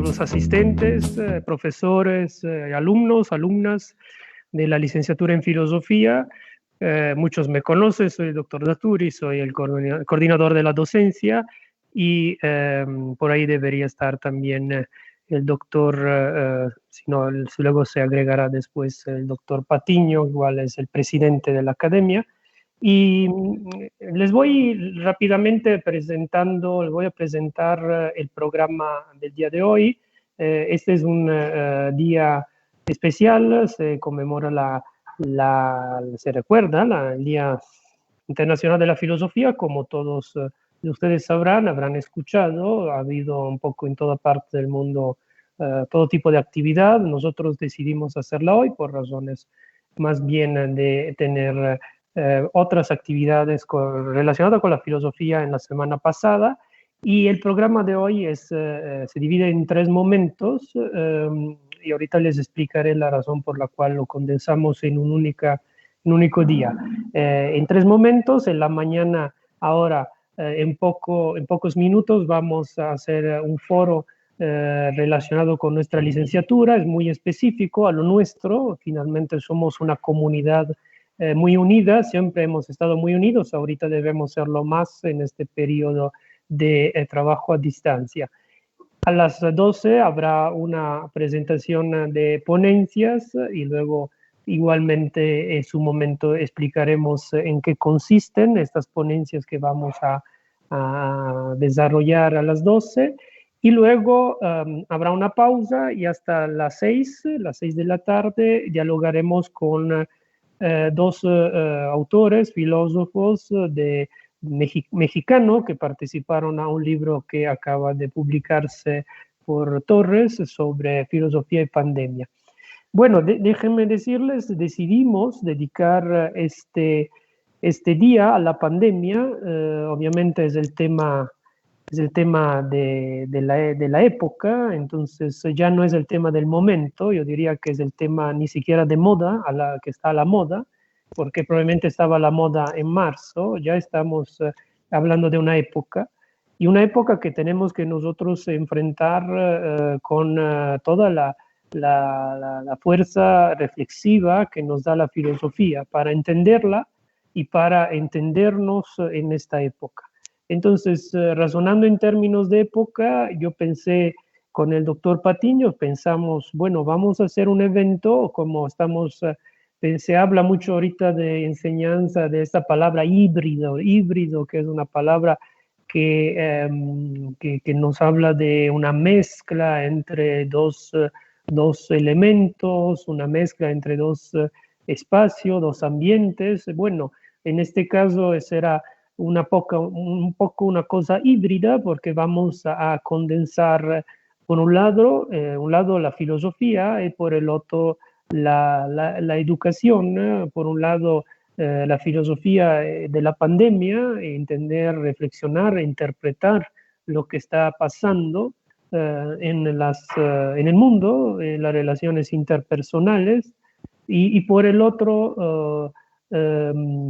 los asistentes, profesores, alumnos, alumnas de la licenciatura en filosofía. Muchos me conocen, soy el doctor Daturi, soy el coordinador de la docencia y por ahí debería estar también el doctor, si no, luego se agregará después el doctor Patiño, igual es el presidente de la academia. Y les voy rápidamente presentando, les voy a presentar el programa del día de hoy. Este es un día especial, se conmemora se recuerda el Día Internacional de la Filosofía, como todos ustedes sabrán, habrán escuchado, ha habido un poco en toda parte del mundo todo tipo de actividad. Nosotros decidimos hacerla hoy por razones más bien de tener otras actividades relacionadas con la filosofía en la semana pasada, y el programa de hoy se divide en 3 momentos y ahorita les explicaré la razón por la cual lo condensamos en un único día. En 3 momentos, en la mañana, ahora en pocos minutos vamos a hacer un foro relacionado con nuestra licenciatura, es muy específico a lo nuestro, finalmente somos una comunidad muy unidas, siempre hemos estado muy unidos, ahorita debemos serlo más en este periodo de trabajo a distancia. A las 12 habrá una presentación de ponencias y luego igualmente en su momento explicaremos en qué consisten estas ponencias que vamos a desarrollar a las 12. Y luego habrá una pausa y hasta las 6 de la tarde, dialogaremos con 2 autores, filósofos mexicanos que participaron a un libro que acaba de publicarse por Torres sobre filosofía y pandemia. Bueno, déjenme decirles, decidimos dedicar este día a la pandemia. Obviamente es el tema de la época, entonces ya no es el tema del momento, yo diría que es el tema ni siquiera de moda, que está a la moda, porque probablemente estaba a la moda en marzo, ya estamos hablando de una época, y una época que tenemos que nosotros enfrentar con toda la fuerza reflexiva que nos da la filosofía para entenderla y para entendernos en esta época. Entonces, razonando en términos de época, yo pensé con el doctor Patiño, pensamos, bueno, vamos a hacer un evento, como se habla mucho ahorita de enseñanza, de esta palabra híbrido, que es una palabra que nos habla de una mezcla entre dos elementos, una mezcla entre 2 espacios, 2 ambientes. Bueno, en este caso será un poco una cosa híbrida, porque vamos a condensar por un lado la filosofía y por el otro la educación. Por un lado la filosofía de la pandemia, entender, reflexionar, interpretar lo que está pasando en el mundo, las relaciones interpersonales, y por el otro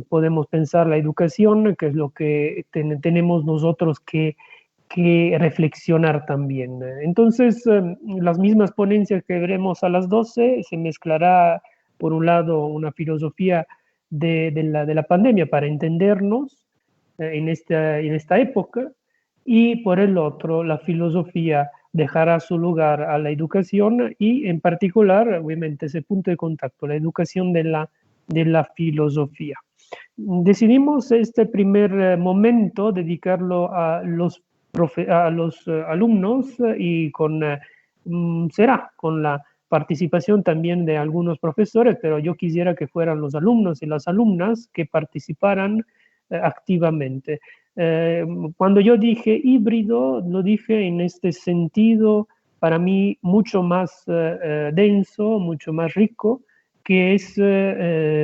podemos pensar la educación, que es lo que tenemos nosotros que reflexionar también. Entonces, las mismas ponencias que veremos a las 12 se mezclará, por un lado, una filosofía de la pandemia para entendernos en esta época, y por el otro, la filosofía dejará su lugar a la educación y en particular, obviamente, ese punto de contacto, la educación de la filosofía. Decidimos este primer momento dedicarlo a los alumnos y será con la participación también de algunos profesores, pero yo quisiera que fueran los alumnos y las alumnas que participaran activamente. Cuando yo dije híbrido, lo dije en este sentido para mí mucho más denso, mucho más rico, que es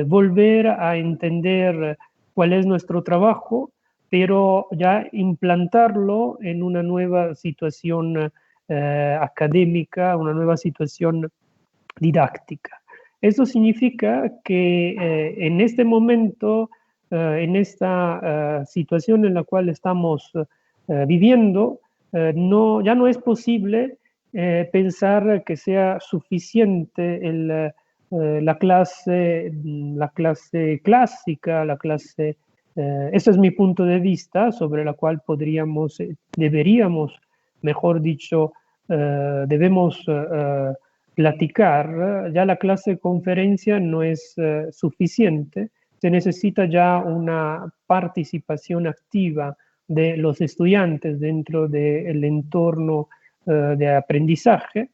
volver a entender cuál es nuestro trabajo, pero ya implantarlo en una nueva situación académica, una nueva situación didáctica. Eso significa que en este momento, en esta situación en la cual estamos viviendo, ya no es posible pensar que sea suficiente la clase clásica, ese es mi punto de vista sobre la cual deberíamos, mejor dicho, debemos platicar. Ya la clase de conferencia no es suficiente, se necesita ya una participación activa de los estudiantes dentro del entorno de aprendizaje,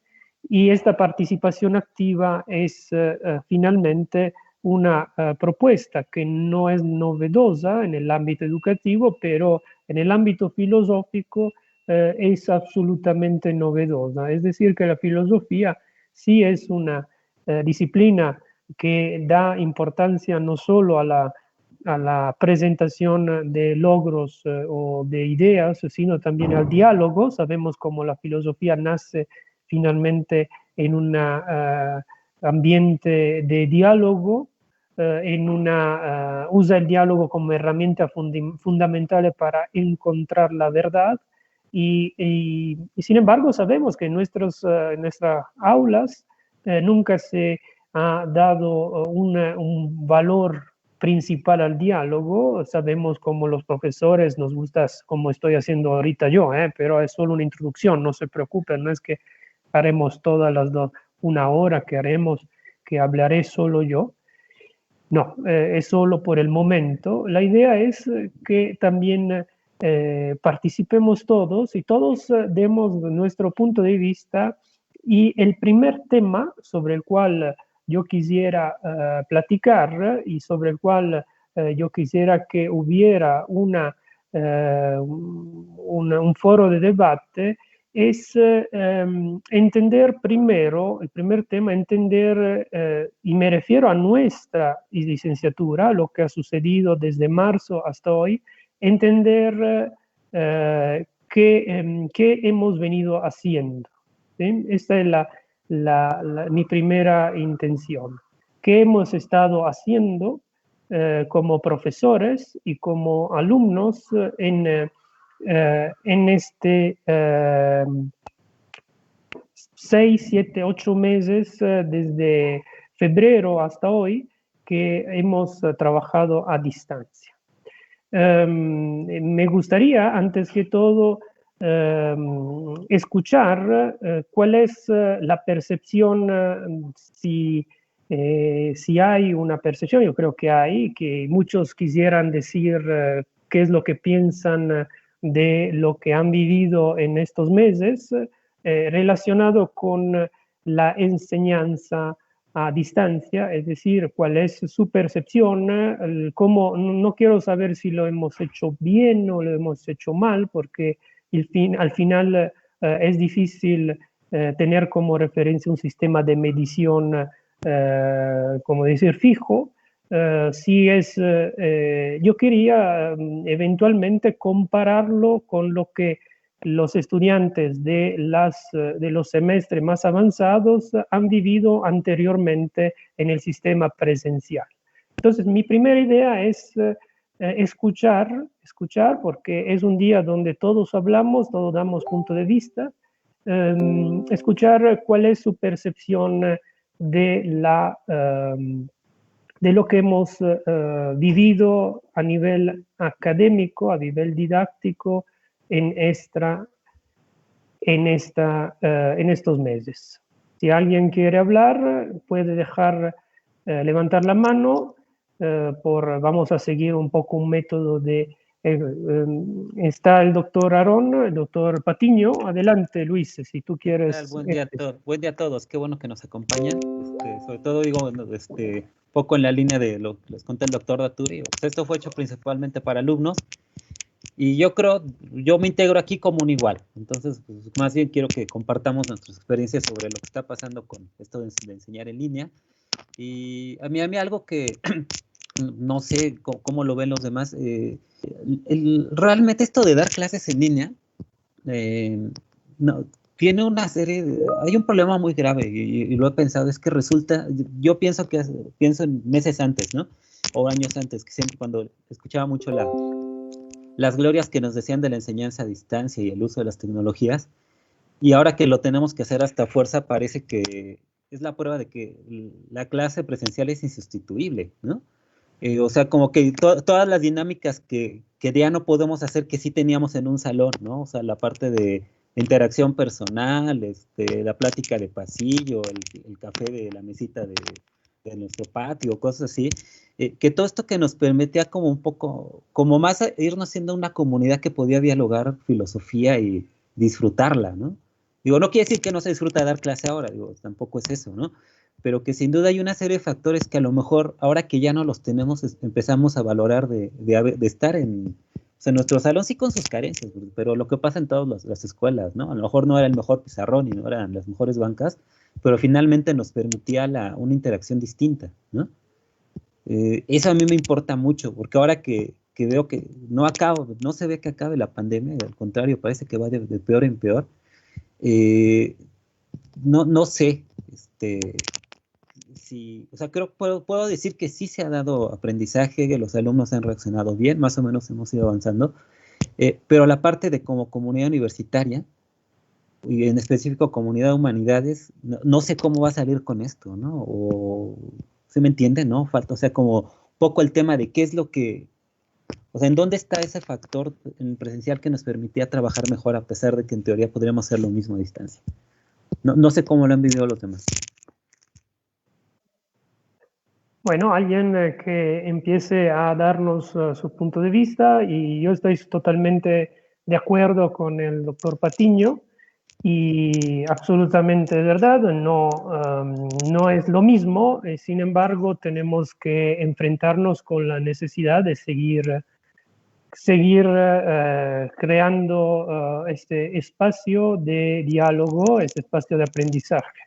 y esta participación activa es finalmente una propuesta que no es novedosa en el ámbito educativo, pero en el ámbito filosófico es absolutamente novedosa. Es decir, que la filosofía sí es una disciplina que da importancia no solo a la presentación de logros o de ideas, sino también al diálogo. Sabemos cómo la filosofía nace finalmente en un ambiente de diálogo, usa el diálogo como herramienta fundamental para encontrar la verdad, y sin embargo sabemos que en nuestras aulas nunca se ha dado un valor principal al diálogo. Sabemos cómo los profesores nos gusta, como estoy haciendo ahorita yo, pero es solo una introducción, no se preocupen, no es que haremos todas las una hora que hablaré solo yo. No, es solo por el momento. La idea es que también participemos todos y todos demos nuestro punto de vista, y el primer tema sobre el cual yo quisiera platicar y sobre el cual yo quisiera que hubiera un foro de debate es entender primero, el primer tema, entender, y me refiero a nuestra licenciatura, lo que ha sucedido desde marzo hasta hoy, entender qué hemos venido haciendo. ¿Sí? Esta es mi primera intención. ¿Qué hemos estado haciendo como profesores y como alumnos en este 6, 7, 8 meses desde febrero hasta hoy que hemos trabajado a distancia? Me gustaría, antes que todo, escuchar cuál es la percepción, si hay una percepción. Yo creo que hay, que muchos quisieran decir qué es lo que piensan de lo que han vivido en estos meses relacionado con la enseñanza a distancia, es decir, cuál es su percepción, cómo, no quiero saber si lo hemos hecho bien o lo hemos hecho mal, porque al final es difícil tener como referencia un sistema de medición, como decir, fijo. Yo quería eventualmente compararlo con lo que los estudiantes de los semestres más avanzados han vivido anteriormente en el sistema presencial. Entonces, mi primera idea es escuchar, porque es un día donde todos hablamos, todos damos punto de vista, escuchar cuál es su percepción de lo que hemos vivido a nivel académico, a nivel didáctico, en estos meses. Si alguien quiere hablar, puede levantar la mano. Vamos a seguir un poco un método está el doctor Aarón, el doctor Patiño. Adelante, Luis, si tú quieres. Buen día a todos, qué bueno que nos acompañan. Sobre todo digo, poco en la línea de lo que les conté el doctor Daturi. Pues esto fue hecho principalmente para alumnos, y yo me integro aquí como un igual. Entonces, pues, más bien quiero que compartamos nuestras experiencias sobre lo que está pasando con esto de enseñar en línea. Y a mí algo que no sé cómo lo ven los demás, realmente esto de dar clases en línea, no, tiene hay un problema muy grave, y lo he pensado, es que resulta, yo pienso en meses antes, ¿no? O años antes, que siempre cuando escuchaba mucho las glorias que nos decían de la enseñanza a distancia y el uso de las tecnologías, Y ahora que lo tenemos que hacer hasta fuerza, parece que es la prueba de que la clase presencial es insustituible, ¿no? O sea, como que todas las dinámicas que ya no podemos hacer que sí teníamos en un salón, ¿no? O sea, la parte de interacción personal, la plática de pasillo, el café de la mesita de nuestro patio, cosas así, que todo esto que nos permitía como un poco, como más irnos siendo una comunidad que podía dialogar filosofía y disfrutarla, ¿no? Digo, no quiere decir que no se disfruta dar clase ahora, digo, tampoco es eso, ¿no? Pero que sin duda hay una serie de factores que a lo mejor, ahora que ya no los tenemos, empezamos a valorar de estar en nuestro salón, sí con sus carencias, pero lo que pasa en todas las escuelas, ¿no? A lo mejor no era el mejor pizarrón y no eran las mejores bancas, pero finalmente nos permitía una interacción distinta, ¿no? Eso a mí me importa mucho, porque ahora que veo que no se ve que acabe la pandemia, al contrario, parece que va de peor en peor. No sé, o sea, puedo decir que sí se ha dado aprendizaje, que los alumnos han reaccionado bien, más o menos hemos ido avanzando, pero la parte de como comunidad universitaria, y en específico comunidad de humanidades, no sé cómo va a salir con esto, ¿no? O, ¿se me entiende, no? Falta, o sea, como poco el tema de qué es lo que, o sea, ¿en dónde está ese factor en el presencial que nos permitía trabajar mejor a pesar de que en teoría podríamos hacer lo mismo a distancia? No sé cómo lo han vivido los demás. Bueno, alguien que empiece a darnos su punto de vista, y yo estoy totalmente de acuerdo con el doctor Patiño y absolutamente de verdad, no es lo mismo, sin embargo tenemos que enfrentarnos con la necesidad de seguir creando este espacio de diálogo, este espacio de aprendizaje.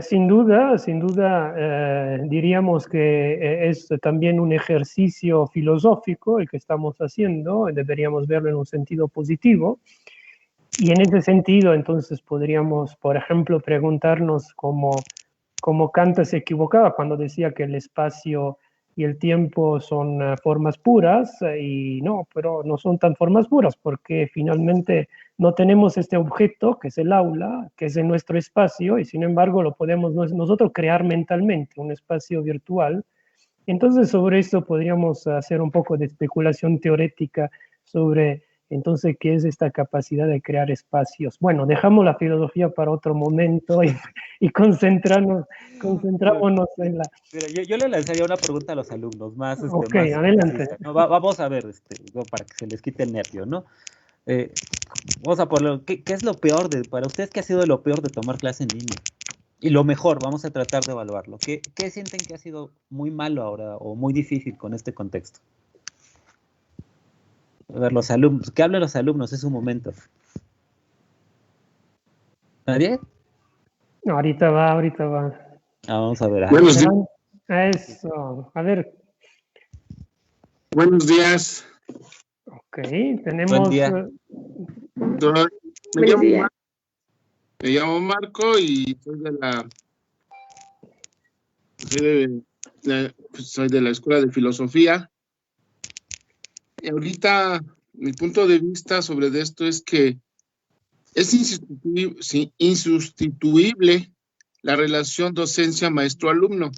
Sin duda, diríamos que es también un ejercicio filosófico el que estamos haciendo, deberíamos verlo en un sentido positivo. Y en ese sentido, entonces podríamos, por ejemplo, preguntarnos cómo Kant se equivocaba cuando decía que el espacio y el tiempo son formas puras, y no, pero no son tan formas puras, porque finalmente no tenemos este objeto, que es el aula, que es en nuestro espacio, y sin embargo lo podemos nosotros crear mentalmente, un espacio virtual. Entonces sobre eso podríamos hacer un poco de especulación teórica sobre entonces qué es esta capacidad de crear espacios. Bueno, dejamos la filosofía para otro momento y concentrémonos en la... Mira, yo le lanzaría una pregunta a los alumnos más, Ok, más adelante. precisa, ¿no? Vamos a ver, para que se les quite el nervio, ¿no? Vamos a ponerlo, ¿qué es lo peor para ustedes, qué ha sido lo peor de tomar clase en línea? Y lo mejor, vamos a tratar de evaluarlo. ¿Qué sienten que ha sido muy malo ahora o muy difícil con este contexto? A ver, los alumnos, que hablen los alumnos, es un momento. ¿Nadie? No, ahorita va. Vamos a ver. Buenos días. Eso, a ver. Buenos días. Ok, tenemos... Buen día. Me llamo Marco y soy de la Escuela de Filosofía. Y ahorita mi punto de vista sobre esto es que es insustituible la relación docencia maestro-alumno.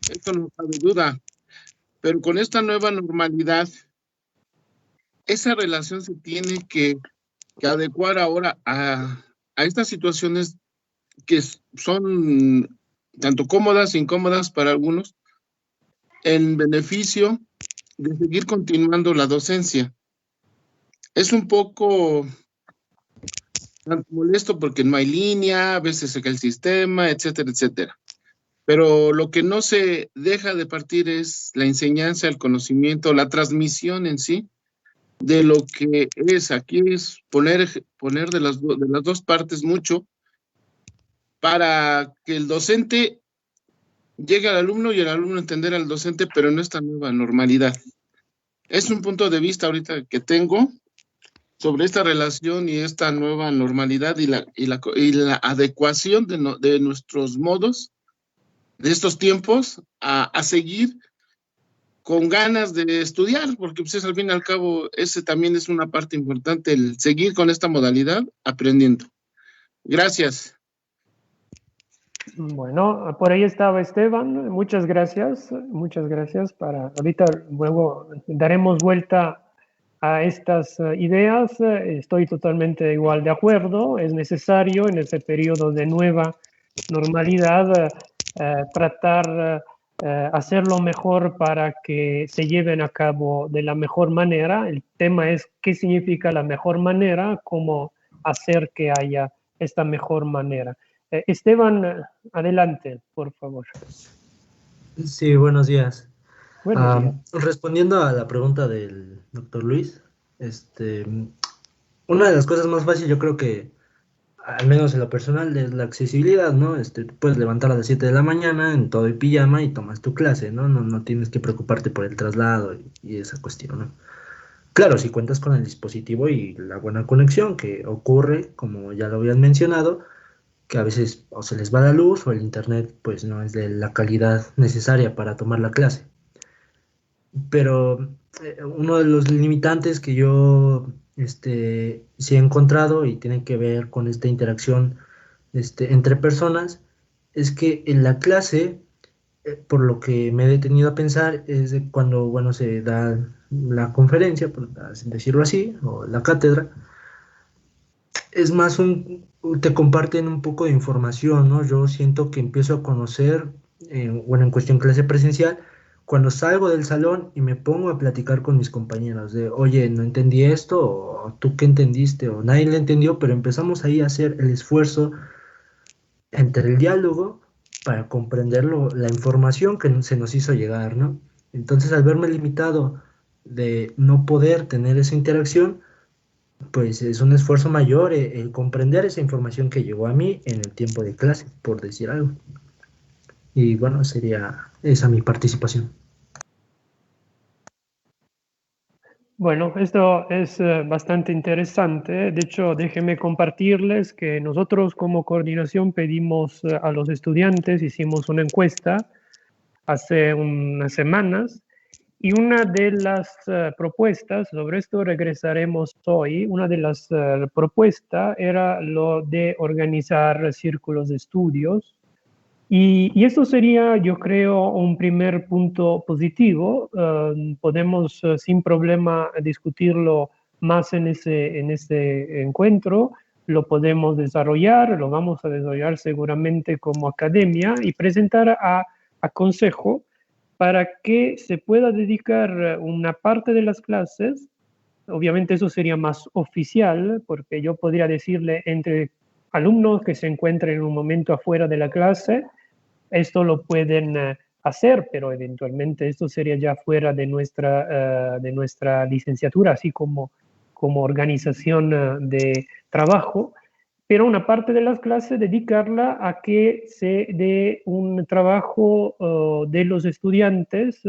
Esto no cabe duda. Pero con esta nueva normalidad, esa relación se tiene que adecuar ahora a estas situaciones que son tanto cómodas e incómodas para algunos, en beneficio de seguir continuando la docencia. Es un poco molesto porque no hay línea, a veces se cae el sistema, etcétera, etcétera. Pero lo que no se deja de partir es la enseñanza, el conocimiento, la transmisión en sí de lo que es. Aquí es poner de las dos partes mucho para que el docente llegue al alumno y el alumno entender al docente, pero en esta nueva normalidad. Es un punto de vista ahorita que tengo sobre esta relación y esta nueva normalidad y la adecuación de nuestros modos, de estos tiempos, a seguir con ganas de estudiar, porque pues, al fin y al cabo ese también es una parte importante, el seguir con esta modalidad aprendiendo. Gracias. Bueno, por ahí estaba Esteban. Muchas gracias. Muchas gracias. Ahorita luego daremos vuelta a estas ideas. Estoy totalmente igual de acuerdo. Es necesario en este periodo de nueva normalidad tratar hacerlo mejor para que se lleven a cabo de la mejor manera. El tema es qué significa la mejor manera, cómo hacer que haya esta mejor manera. Esteban, adelante, por favor. Sí, buenos días. Buenos días. Respondiendo a la pregunta del doctor Luis, una de las cosas más fáciles yo creo que, al menos en lo personal, es la accesibilidad, ¿no? Tú puedes levantar a las 7 de la mañana en todo y pijama y tomas tu clase, ¿no? No tienes que preocuparte por el traslado y esa cuestión, ¿no? Claro, si cuentas con el dispositivo y la buena conexión, que ocurre, como ya lo habían mencionado, que a veces o se les va la luz o el internet pues no es de la calidad necesaria para tomar la clase. Pero uno de los limitantes que yo sí he encontrado y tiene que ver con esta interacción entre personas es que en la clase, por lo que me he detenido a pensar, es de cuando, bueno, se da la conferencia, por decirlo así, o la cátedra, es más te comparten un poco de información, ¿no? Yo siento que empiezo a conocer, bueno, en cuestión clase presencial, cuando salgo del salón y me pongo a platicar con mis compañeros de, oye, no entendí esto, o tú qué entendiste, o nadie le entendió, pero empezamos ahí a hacer el esfuerzo entre el diálogo para comprender la información que se nos hizo llegar, ¿no? Entonces, al verme limitado de no poder tener esa interacción, pues es un esfuerzo mayor el comprender esa información que llegó a mí en el tiempo de clase, por decir algo. Y bueno, sería esa mi participación. Bueno, esto es bastante interesante. De hecho, déjenme compartirles que nosotros como coordinación pedimos a los estudiantes, hicimos una encuesta hace unas semanas y una de las propuestas, sobre esto regresaremos hoy, una de las propuestas era lo de organizar círculos de estudios. Y esto sería, yo creo, un primer punto positivo. Podemos sin problema discutirlo más en ese encuentro. Lo podemos desarrollar, lo vamos a desarrollar seguramente como academia y presentar a consejo para que se pueda dedicar una parte de las clases. Obviamente eso sería más oficial, porque yo podría decirle entre alumnos que se encuentren en un momento afuera de la clase, esto lo pueden hacer, pero eventualmente esto sería ya fuera de nuestra licenciatura, así como organización de trabajo, pero una parte de las clases dedicarla a que se dé un trabajo de los estudiantes,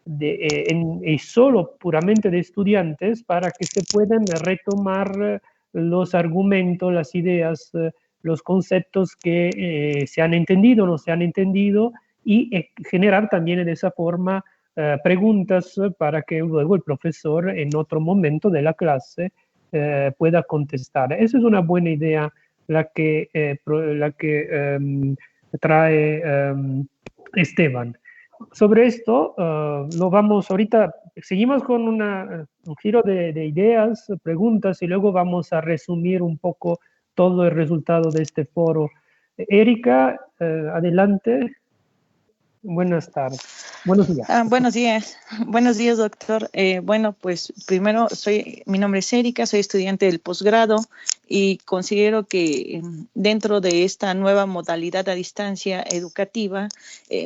y solo puramente de estudiantes, para que se puedan retomar los argumentos, las ideas, los conceptos que se han entendido o no se han entendido y generar también de esa forma preguntas para que luego el profesor en otro momento de la clase pueda contestar. Esa es una buena idea la que trae Esteban. Sobre esto, lo vamos ahorita, seguimos con un giro de ideas, preguntas y luego vamos a resumir un poco todo el resultado de este foro. Erika, adelante. Buenas tardes. Buenos días. Buenos días. Buenos días, doctor. Bueno, pues primero mi nombre es Erika, soy estudiante del posgrado y considero que dentro de esta nueva modalidad a distancia educativa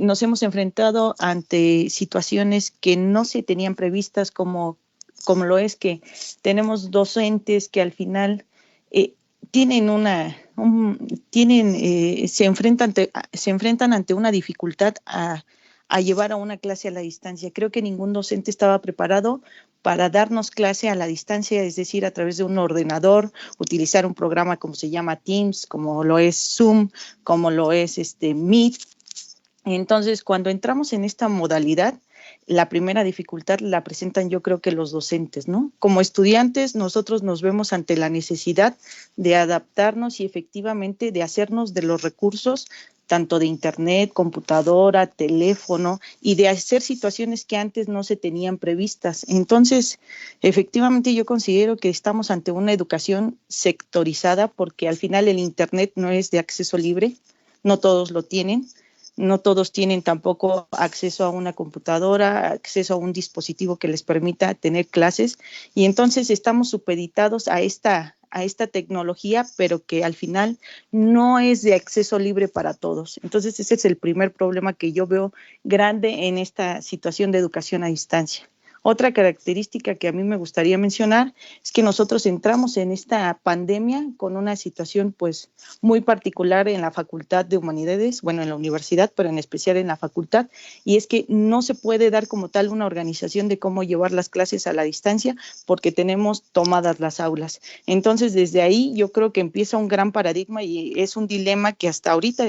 nos hemos enfrentado ante situaciones que no se tenían previstas como lo es que tenemos docentes que al final se enfrentan ante una dificultad a llevar a una clase a la distancia. Creo que ningún docente estaba preparado para darnos clase a la distancia, es decir, a través de un ordenador, utilizar un programa como se llama Teams, como lo es Zoom, como lo es Meet. Entonces, cuando entramos en esta modalidad, la primera dificultad la presentan yo creo que los docentes, ¿no? Como estudiantes nosotros nos vemos ante la necesidad de adaptarnos y efectivamente de hacernos de los recursos tanto de internet, computadora, teléfono y de hacer situaciones que antes no se tenían previstas. Entonces, efectivamente yo considero que estamos ante una educación sectorizada porque al final el internet no es de acceso libre, no todos lo tienen. No todos tienen tampoco acceso a una computadora, acceso a un dispositivo que les permita tener clases y entonces estamos supeditados a esta tecnología, pero que al final no es de acceso libre para todos. Entonces ese es el primer problema que yo veo grande en esta situación de educación a distancia. Otra característica que a mí me gustaría mencionar es que nosotros entramos en esta pandemia con una situación pues muy particular en la Facultad de Humanidades, bueno, en la universidad, pero en especial en la facultad, y es que no se puede dar como tal una organización de cómo llevar las clases a la distancia porque tenemos tomadas las aulas. Entonces, desde ahí yo creo que empieza un gran paradigma y es un dilema que hasta ahorita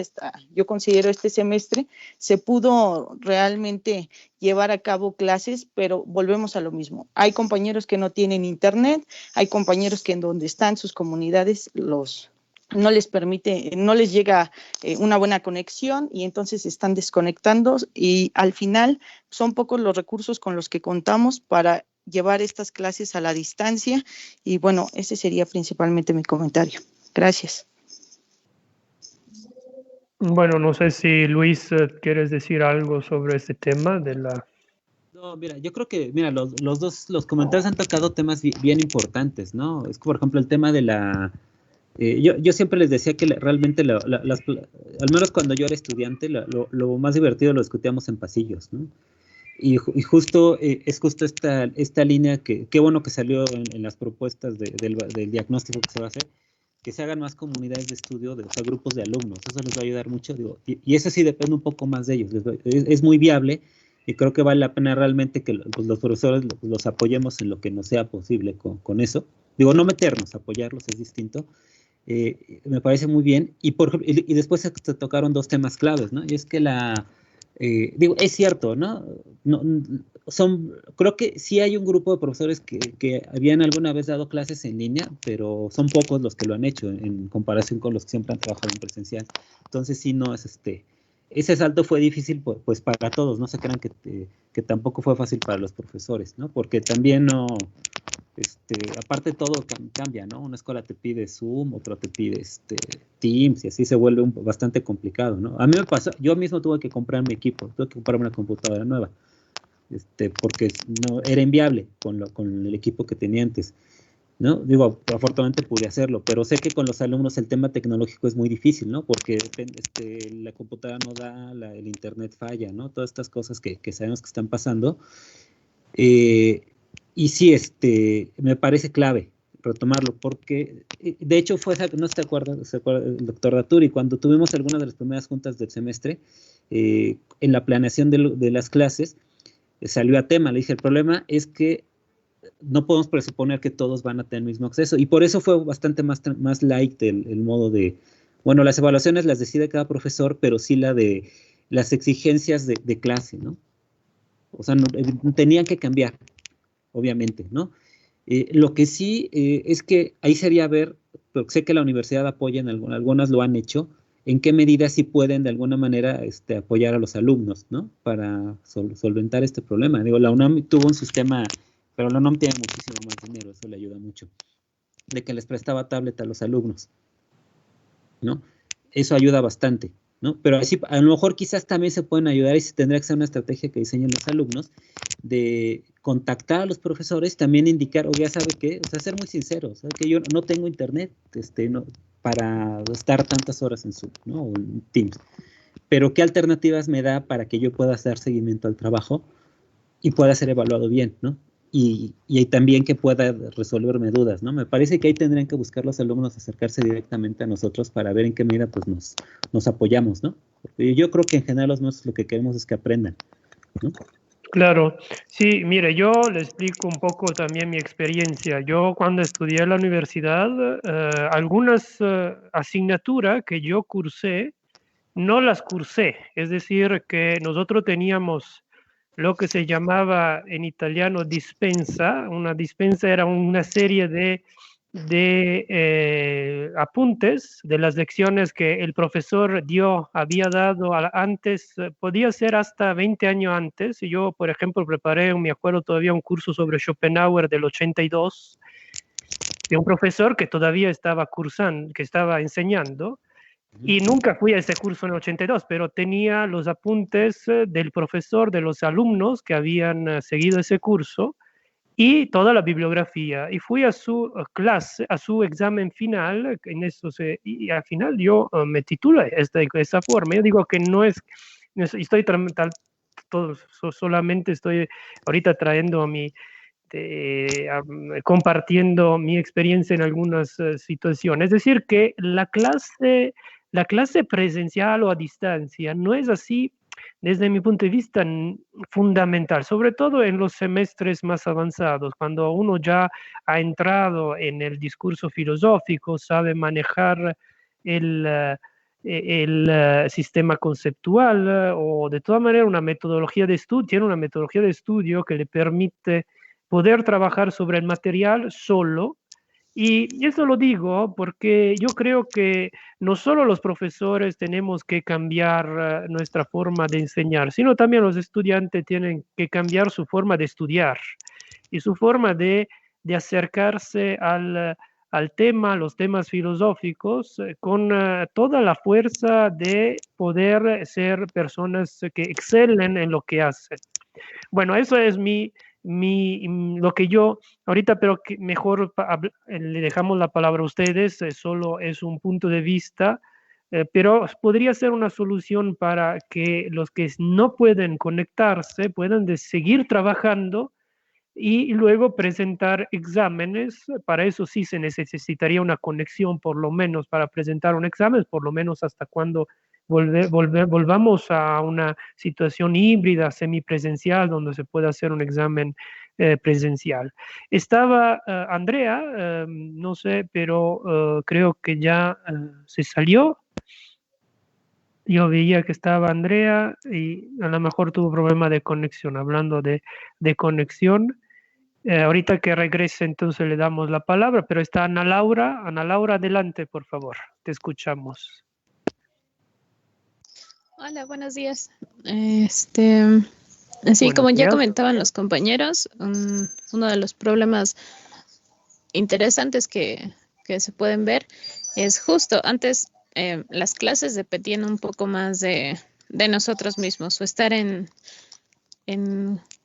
yo considero este semestre se pudo realmente llevar a cabo clases, pero volvemos a lo mismo. Hay compañeros que no tienen internet, hay compañeros que en donde están sus comunidades no les permite, no les llega una buena conexión y entonces se están desconectando y al final son pocos los recursos con los que contamos para llevar estas clases a la distancia y bueno, ese sería principalmente mi comentario. Gracias. Bueno, no sé si Luis, ¿quieres decir algo sobre este tema de la... No, mira, yo creo que, mira, los comentarios han tocado temas bien importantes, ¿no? Es que, por ejemplo, el tema de la... yo siempre les decía que realmente, al menos cuando yo era estudiante, lo más divertido lo discutíamos en pasillos, ¿no? Y justo es justo esta línea que, qué bueno que salió en las propuestas del diagnóstico que se va a hacer, que se hagan más comunidades de estudio, o sea, grupos de alumnos, eso les va a ayudar mucho, digo, y eso sí depende un poco más de ellos, es muy viable, y creo que vale la pena realmente que pues, los profesores los apoyemos en lo que nos sea posible con eso, digo, no meternos, apoyarlos es distinto, me parece muy bien, y después se tocaron dos temas claves, ¿no? Y es que digo, es cierto, ¿no? Creo que sí hay un grupo de profesores que habían alguna vez dado clases en línea, pero son pocos los que lo han hecho en comparación con los que siempre han trabajado en presencial. Entonces sí, no es ese salto fue difícil pues para todos, no se crean que tampoco fue fácil para los profesores, ¿no? Porque también no, aparte todo cambia, ¿no? Una escuela te pide Zoom, otra te pide Teams y así se vuelve bastante complicado, ¿no? A mí me pasó, yo mismo tuve que comprar mi equipo, tuve que comprarme una computadora nueva, porque no era inviable con el equipo que tenía antes, ¿no? Digo, afortunadamente pude hacerlo, pero sé que con los alumnos el tema tecnológico es muy difícil, ¿no? Porque la computadora no da, el internet falla, ¿no? Todas estas cosas que sabemos que están pasando. Y sí, me parece clave retomarlo, porque de hecho no se acuerda el doctor Daturi, cuando tuvimos algunas de las primeras juntas del semestre, en la planeación de las clases, salió a tema, le dije, el problema es que no podemos presuponer que todos van a tener el mismo acceso, y por eso fue bastante más light el modo de, bueno, las evaluaciones las decide cada profesor, pero sí las exigencias de clase, ¿no? O sea, tenían que cambiar, obviamente, ¿no? Lo que sí es que ahí sería ver, porque sé que la universidad apoya algunas lo han hecho, en qué medida sí pueden de alguna manera apoyar a los alumnos, ¿no? Para solventar este problema. Digo, la UNAM tuvo un sistema, pero la UNAM tiene muchísimo más dinero, eso le ayuda mucho, de que les prestaba tablet a los alumnos, ¿no? Eso ayuda bastante, ¿no? Pero así, a lo mejor quizás también se pueden ayudar y se tendría que ser una estrategia que diseñen los alumnos de contactar a los profesores, también indicar, oye, ¿sabe qué? O sea, ser muy sincero, ¿sabe que yo no tengo internet para estar tantas horas en Zoom, ¿no? O en Teams, pero ¿qué alternativas me da para que yo pueda dar seguimiento al trabajo y pueda ser evaluado bien, ¿no? Y también que pueda resolverme dudas, ¿no? Me parece que ahí tendrían que buscar los alumnos acercarse directamente a nosotros para ver en qué medida pues nos apoyamos, ¿no? Porque yo creo que en general los maestros lo que queremos es que aprendan, ¿no? Claro, sí, mire, yo le explico un poco también mi experiencia. Yo cuando estudié en la universidad, algunas asignaturas que yo cursé, no las cursé. Es decir, que nosotros teníamos lo que se llamaba en italiano dispensa. Una dispensa era una serie de apuntes de las lecciones que el profesor había dado antes, podía ser hasta 20 años antes. Yo, por ejemplo, preparé, me acuerdo todavía, un curso sobre Schopenhauer del 82, de un profesor que todavía estaba cursando, que estaba enseñando, y nunca fui a ese curso en el 82, pero tenía los apuntes del profesor, de los alumnos que habían seguido ese curso, y toda la bibliografía. Y fui a su clase, a su examen final, y al final yo me titulé de esa forma. Yo digo que no es solamente estoy ahorita trayendo compartiendo mi experiencia en algunas situaciones. Es decir, que la clase presencial o a distancia no es así, desde mi punto de vista, fundamental, sobre todo en los semestres más avanzados, cuando uno ya ha entrado en el discurso filosófico, sabe manejar el sistema conceptual, o de todas maneras una metodología de estudio, tiene una metodología de estudio que le permite poder trabajar sobre el material solo. Y eso lo digo porque yo creo que no solo los profesores tenemos que cambiar nuestra forma de enseñar, sino también los estudiantes tienen que cambiar su forma de estudiar y su forma de acercarse al tema, los temas filosóficos, con toda la fuerza de poder ser personas que excelen en lo que hacen. Bueno, eso es lo que yo ahorita, pero que mejor le dejamos la palabra a ustedes, solo es un punto de vista, pero podría ser una solución para que los que no pueden conectarse puedan seguir trabajando y luego presentar exámenes. Para eso sí se necesitaría una conexión, por lo menos para presentar un examen, por lo menos hasta cuando volvamos a una situación híbrida, semipresencial, donde se pueda hacer un examen presencial. Estaba Andrea, no sé, pero creo que ya se salió. Yo veía que estaba Andrea y a lo mejor tuvo problema de conexión. Hablando de conexión, ahorita que regrese entonces le damos la palabra, pero está Ana Laura. Ana Laura, adelante, por favor, te escuchamos. Hola, buenos días. Así como ya comentaban los compañeros, uno de los problemas interesantes que se pueden ver es justo antes las clases dependían un poco más de nosotros mismos, o estar en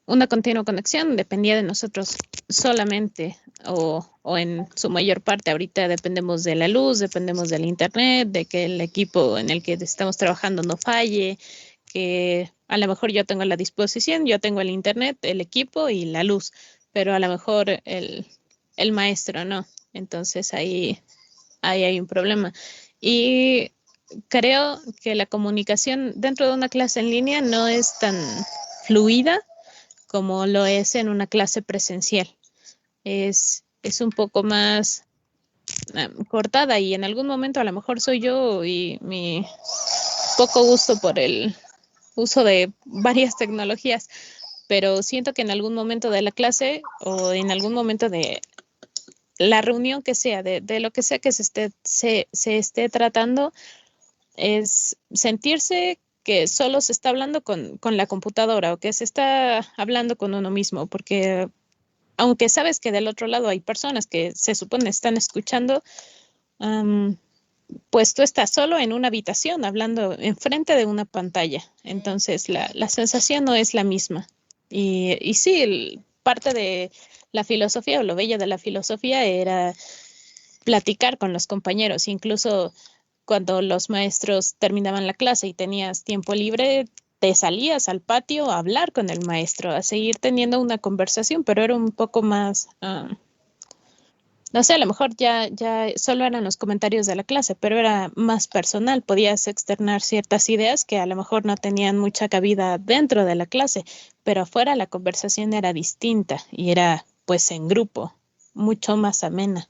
una continua conexión dependía de nosotros solamente, o en su mayor parte. Ahorita dependemos de la luz, dependemos del internet, de que el equipo en el que estamos trabajando no falle, que a lo mejor yo tengo la disposición, yo tengo el internet, el equipo y la luz, pero a lo mejor el maestro no. Entonces ahí hay un problema. Y creo que la comunicación dentro de una clase en línea no es tan fluida como lo es en una clase presencial. Es un poco más cortada, y en algún momento a lo mejor soy yo y mi poco gusto por el uso de varias tecnologías, pero siento que en algún momento de la clase o en algún momento de la reunión que sea, de lo que sea que se esté tratando, es sentirse que solo se está hablando con la computadora, o que se está hablando con uno mismo, porque aunque sabes que del otro lado hay personas que se supone están escuchando, pues tú estás solo en una habitación hablando enfrente de una pantalla. Entonces la sensación no es la misma. Y sí, parte de la filosofía, o lo bello de la filosofía, era platicar con los compañeros. Incluso cuando los maestros terminaban la clase y tenías tiempo libre, te salías al patio a hablar con el maestro, a seguir teniendo una conversación, pero era un poco más, no sé, a lo mejor ya solo eran los comentarios de la clase, pero era más personal. Podías externar ciertas ideas que a lo mejor no tenían mucha cabida dentro de la clase, pero afuera la conversación era distinta y era pues en grupo, mucho más amena.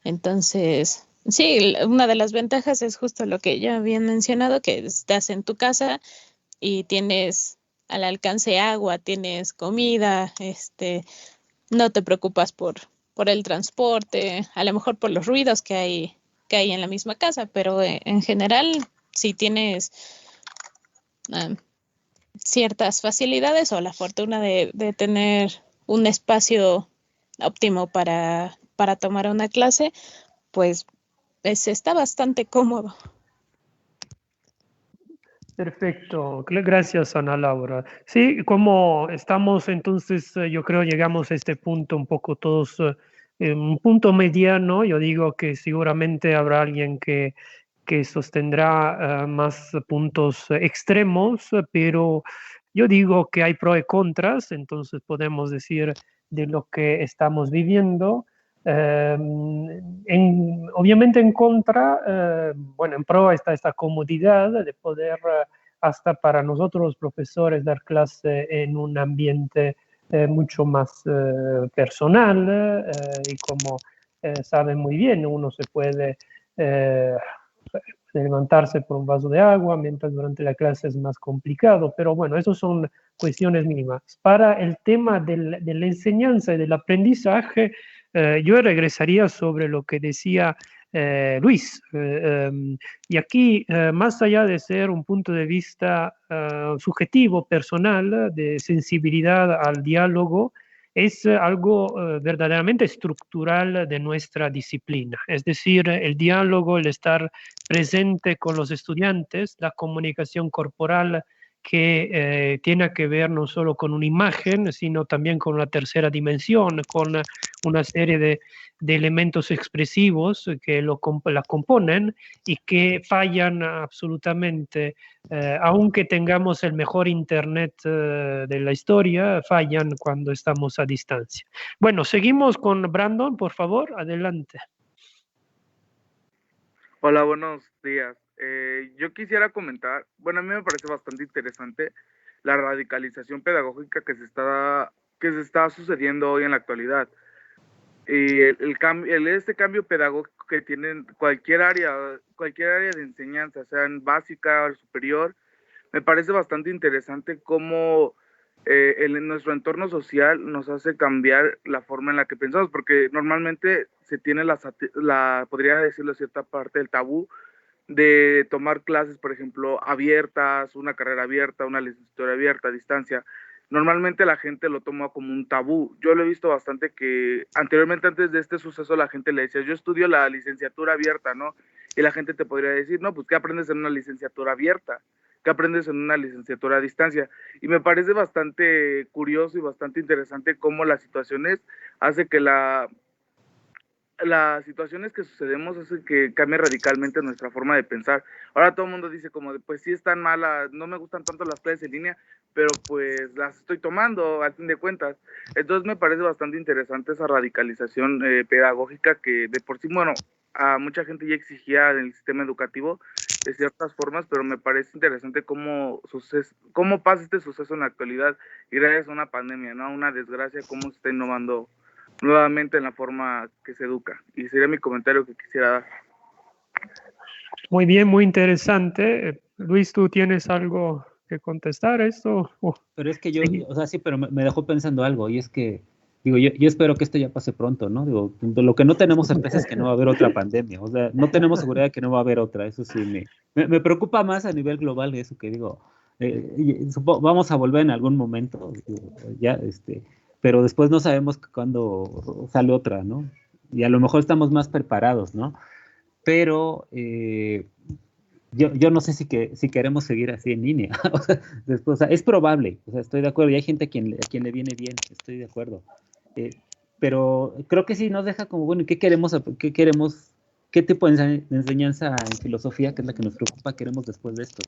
Entonces, sí, una de las ventajas es justo lo que ya habían mencionado, que estás en tu casa y tienes al alcance agua, tienes comida, no te preocupas por el transporte, a lo mejor por los ruidos que hay en la misma casa, pero en general, si tienes ciertas facilidades o la fortuna de tener un espacio óptimo para tomar una clase, pues está bastante cómodo. Perfecto, gracias Ana Laura. Sí, como estamos entonces, yo creo llegamos a este punto un poco todos, un punto mediano, yo digo que seguramente habrá alguien que sostendrá más puntos extremos, pero yo digo que hay pros y contras, entonces podemos decir de lo que estamos viviendo. Obviamente en contra, bueno, en pro está esta comodidad de poder, hasta para nosotros los profesores, dar clase en un ambiente mucho más personal y como saben muy bien, uno se puede levantarse por un vaso de agua, mientras durante la clase es más complicado, pero bueno, eso son cuestiones mínimas. Para el tema de la enseñanza y del aprendizaje, yo regresaría sobre lo que decía Luis, y aquí, más allá de ser un punto de vista subjetivo, personal, de sensibilidad al diálogo, es algo verdaderamente estructural de nuestra disciplina. Es decir, el diálogo, el estar presente con los estudiantes, la comunicación corporal que tiene que ver no solo con una imagen, sino también con una tercera dimensión, con una serie de elementos expresivos que la componen y que fallan absolutamente, aunque tengamos el mejor internet de la historia, fallan cuando estamos a distancia. Bueno, seguimos con Brandon, por favor, adelante. Hola, buenos días. Yo quisiera comentar, bueno, a mí me parece bastante interesante la radicalización pedagógica que se está sucediendo hoy en la actualidad. Y este cambio pedagógico que tienen cualquier área de enseñanza, sea en básica o superior, me parece bastante interesante cómo en nuestro entorno social nos hace cambiar la forma en la que pensamos, porque normalmente se tiene podría decirlo, cierta parte del tabú de tomar clases, por ejemplo, abiertas, una carrera abierta, una licenciatura abierta a distancia. Normalmente la gente lo toma como un tabú. Yo lo he visto bastante que anteriormente, antes de este suceso, la gente le decía, yo estudio la licenciatura abierta, ¿no? Y la gente te podría decir, no, pues, ¿qué aprendes en una licenciatura abierta? ¿Qué aprendes en una licenciatura a distancia? Y me parece bastante curioso y bastante interesante cómo las situaciones hace que las situaciones que sucedemos hace que cambie radicalmente nuestra forma de pensar. Ahora todo el mundo dice como de, pues sí están malas, no me gustan tanto las clases en línea, pero pues las estoy tomando a fin de cuentas. Entonces me parece bastante interesante esa radicalización pedagógica que de por sí, bueno, a mucha gente ya exigía en el sistema educativo de ciertas formas, pero me parece interesante cómo pasa este suceso en la actualidad y gracias a una pandemia, ¿no? Una desgracia, cómo se está innovando nuevamente en la forma que se educa. Y sería mi comentario que quisiera dar. Muy bien, muy interesante. Luis, ¿tú tienes algo que contestar a esto? Pero es que o sea, sí, pero me dejó pensando algo, y es que, digo, yo espero que esto ya pase pronto, ¿no? Digo, lo que no tenemos certeza es que no va a haber otra pandemia, o sea, no tenemos seguridad de que no va a haber otra, eso sí, me preocupa más a nivel global eso que digo, vamos a volver en algún momento, ya, pero después no sabemos cuándo sale otra, ¿no? Y a lo mejor estamos más preparados, ¿no? Pero yo no sé si queremos seguir así en línea. Después, o sea, es probable, o sea, estoy de acuerdo, y hay gente a quien le viene bien, estoy de acuerdo. Pero creo que sí nos deja como, bueno, ¿qué queremos? ¿Qué tipo de enseñanza en filosofía, que es la que nos preocupa, queremos después de esto,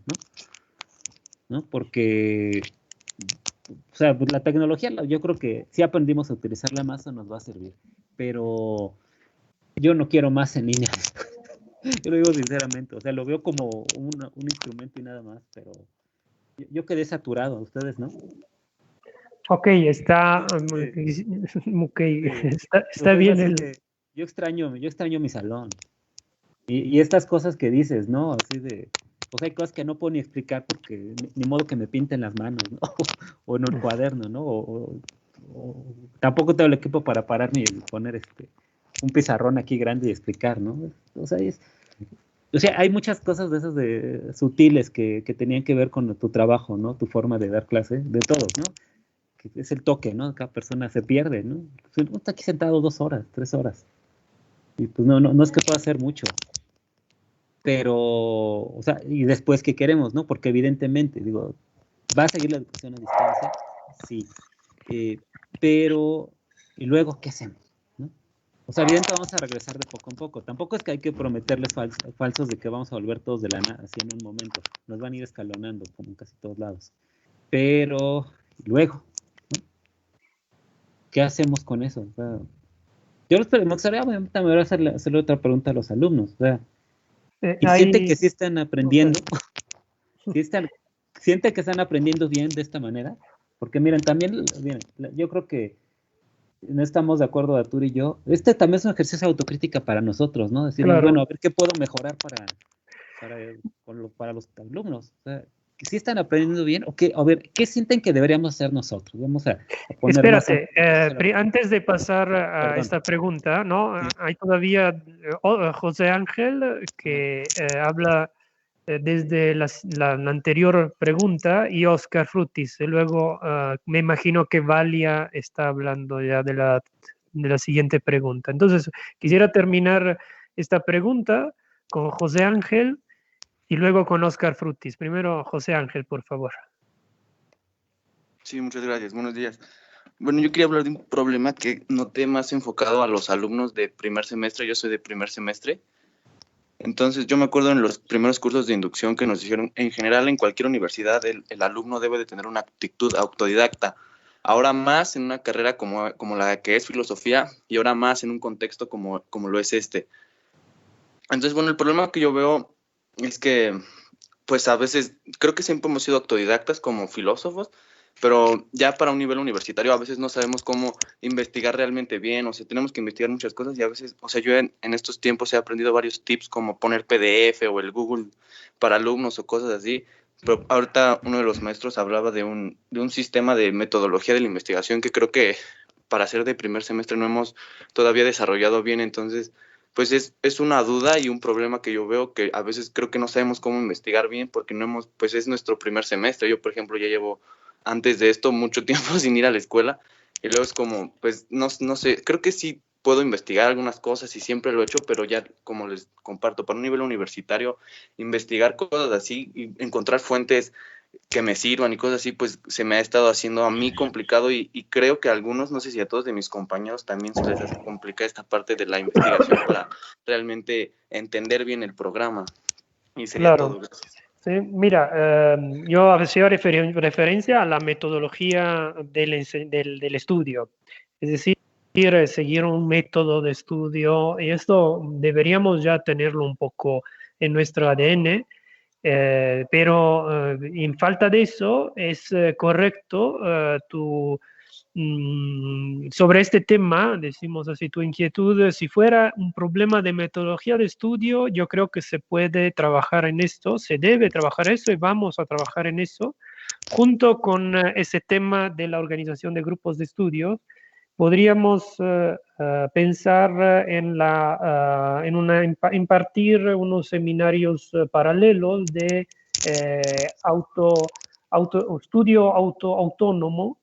¿no? Porque... O sea, pues la tecnología, yo creo que si aprendimos a utilizarla más, nos va a servir. Pero yo no quiero más en línea. Yo lo digo sinceramente. O sea, lo veo como un instrumento y nada más. Pero yo quedé saturado. ¿Ustedes no? Ok, está bien. Yo extraño mi salón. Y estas cosas que dices, ¿no? Así de O sea, hay cosas que no puedo ni explicar porque ni modo que me pinten las manos, ¿no? O en un cuaderno, ¿no? O tampoco tengo el equipo para pararme y poner un pizarrón aquí grande y explicar, ¿no? O sea, hay muchas cosas de esas sutiles que tenían que ver con tu trabajo, ¿no? Tu forma de dar clase, de todos, ¿no? Que es el toque, ¿no? Cada persona se pierde, ¿no? Uno está aquí sentado 2 horas, 3 horas. Y pues no es que pueda hacer mucho. Pero, o sea, y después, ¿qué queremos, no? Porque evidentemente, digo, ¿va a seguir la educación a distancia? Sí. Pero, ¿y luego qué hacemos? ¿No? O sea, evidentemente vamos a regresar de poco en poco. Tampoco es que hay que prometerles falsos de que vamos a volver todos de la nada, así en un momento. Nos van a ir escalonando, como en casi todos lados. Pero, ¿y luego? ¿No? ¿Qué hacemos con eso? O sea, yo me gustaría también hacerle otra pregunta a los alumnos. O sea, ¿y sienten que sí están aprendiendo? ¿Sienten que están aprendiendo bien de esta manera? Porque miren, también, yo creo que no estamos de acuerdo, Arturo y yo. También es un ejercicio de autocrítica para nosotros, ¿no? Decir, Claro. bueno, a ver qué puedo mejorar para los alumnos. O sea, que sí están aprendiendo bien, o a ver, ¿qué sienten que deberíamos hacer nosotros? Vamos a poner. Espérate, antes de pasar a esta pregunta, ¿no? Sí. Hay todavía José Ángel que habla desde la anterior pregunta y Oscar Frutis. Y luego me imagino que Valia está hablando ya de la siguiente pregunta. Entonces, quisiera terminar esta pregunta con José Ángel y luego con Oscar Frutis. Primero, José Ángel, por favor. Sí, muchas gracias. Buenos días. Bueno, yo quería hablar de un problema que noté más enfocado a los alumnos de primer semestre. Yo soy de primer semestre. Entonces, yo me acuerdo en los primeros cursos de inducción que nos dijeron, en general, en cualquier universidad, el alumno debe de tener una actitud autodidacta. Ahora más en una carrera como la que es filosofía y ahora más en un contexto como lo es este. Entonces, bueno, el problema que yo veo es que, pues a veces, creo que siempre hemos sido autodidactas como filósofos, pero ya para un nivel universitario a veces no sabemos cómo investigar realmente bien, o sea, tenemos que investigar muchas cosas y a veces, o sea, yo en estos tiempos he aprendido varios tips como poner PDF o el Google para alumnos o cosas así, pero ahorita uno de los maestros hablaba de un sistema de metodología de la investigación que creo que para ser de primer semestre no hemos todavía desarrollado bien, entonces pues es una duda y un problema que yo veo que a veces creo que no sabemos cómo investigar bien porque no hemos, pues es nuestro primer semestre. Yo, por ejemplo, ya llevo antes de esto mucho tiempo sin ir a la escuela y luego es como, pues no sé, creo que sí puedo investigar algunas cosas y siempre lo he hecho, pero ya como les comparto, para un nivel universitario, investigar cosas así y encontrar fuentes que me sirvan y cosas así, pues se me ha estado haciendo a mí complicado y creo que a algunos, no sé si a todos de mis compañeros también se les hace complicada esta parte de la investigación para realmente entender bien el programa. Y sería todo, gracias. Sí, mira, yo hacía referencia a la metodología del estudio, es decir, seguir un método de estudio, y esto deberíamos ya tenerlo un poco en nuestro ADN, pero en falta de eso es correcto sobre este tema, decimos así, tu inquietud. Si fuera un problema de metodología de estudio, yo creo que se puede trabajar en esto, se debe trabajar eso y vamos a trabajar en eso. Junto con ese tema de la organización de grupos de estudio, podríamos pensar en impartir unos seminarios paralelos de estudio autónomo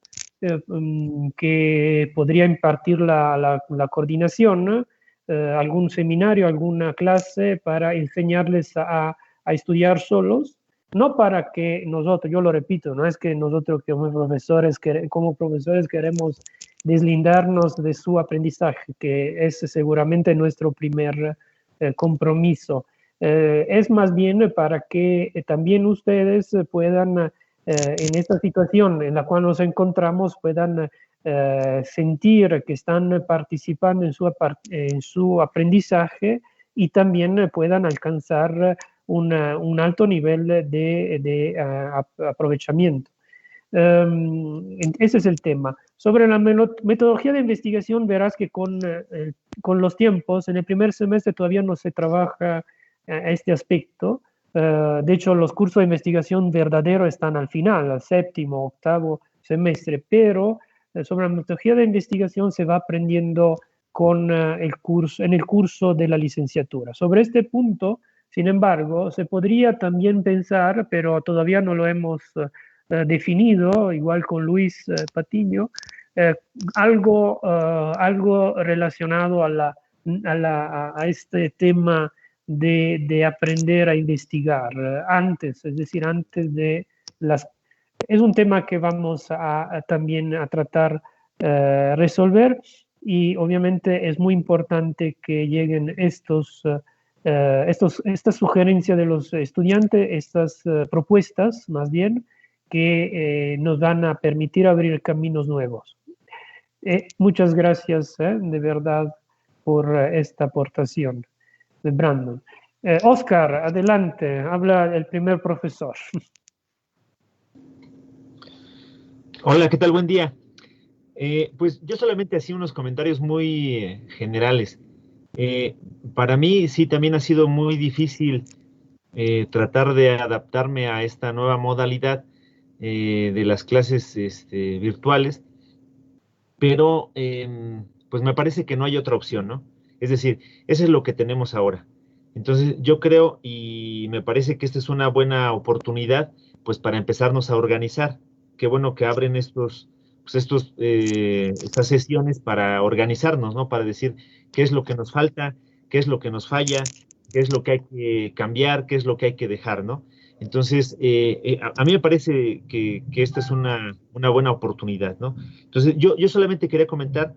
que podría impartir la coordinación, algún seminario, alguna clase para enseñarles a estudiar solos, no para que nosotros, yo lo repito, no es que nosotros como profesores queremos deslindarnos de su aprendizaje, que es seguramente nuestro primer compromiso. Es más bien para que también ustedes puedan, en esta situación en la cual nos encontramos, puedan sentir que están participando en su aprendizaje y también puedan alcanzar un alto nivel de aprovechamiento. Ese es el tema. Sobre la metodología de investigación, verás que con los tiempos, en el primer semestre todavía no se trabaja este aspecto, De hecho, los cursos de investigación verdadero están al final, al séptimo, octavo semestre, pero sobre la metodología de investigación se va aprendiendo con en el curso de la licenciatura. Sobre este punto, sin embargo, se podría también pensar, pero todavía no lo hemos definido, igual con Luis Patiño, algo relacionado a este tema de aprender a investigar antes, es decir, antes de las... Es un tema que vamos también a tratar resolver, y obviamente es muy importante que lleguen estas sugerencias de los estudiantes, estas propuestas más bien, que nos van a permitir abrir caminos nuevos. Muchas gracias de verdad por esta aportación de Brandon. Oscar, adelante, habla el primer profesor. Hola, ¿qué tal? Buen día. Pues yo solamente hacía unos comentarios muy generales. Para mí sí también ha sido muy difícil tratar de adaptarme a esta nueva modalidad de las clases virtuales, pero pues me parece que no hay otra opción, ¿no? Es decir, eso es lo que tenemos ahora. Entonces yo creo y me parece que esta es una buena oportunidad pues para empezarnos a organizar. Qué bueno que abren estas sesiones para organizarnos, ¿no? Para decir qué es lo que nos falta, qué es lo que nos falla, qué es lo que hay que cambiar, qué es lo que hay que dejar, ¿no? Entonces, a mí me parece que esta es una buena oportunidad, ¿no? Entonces, yo solamente quería comentar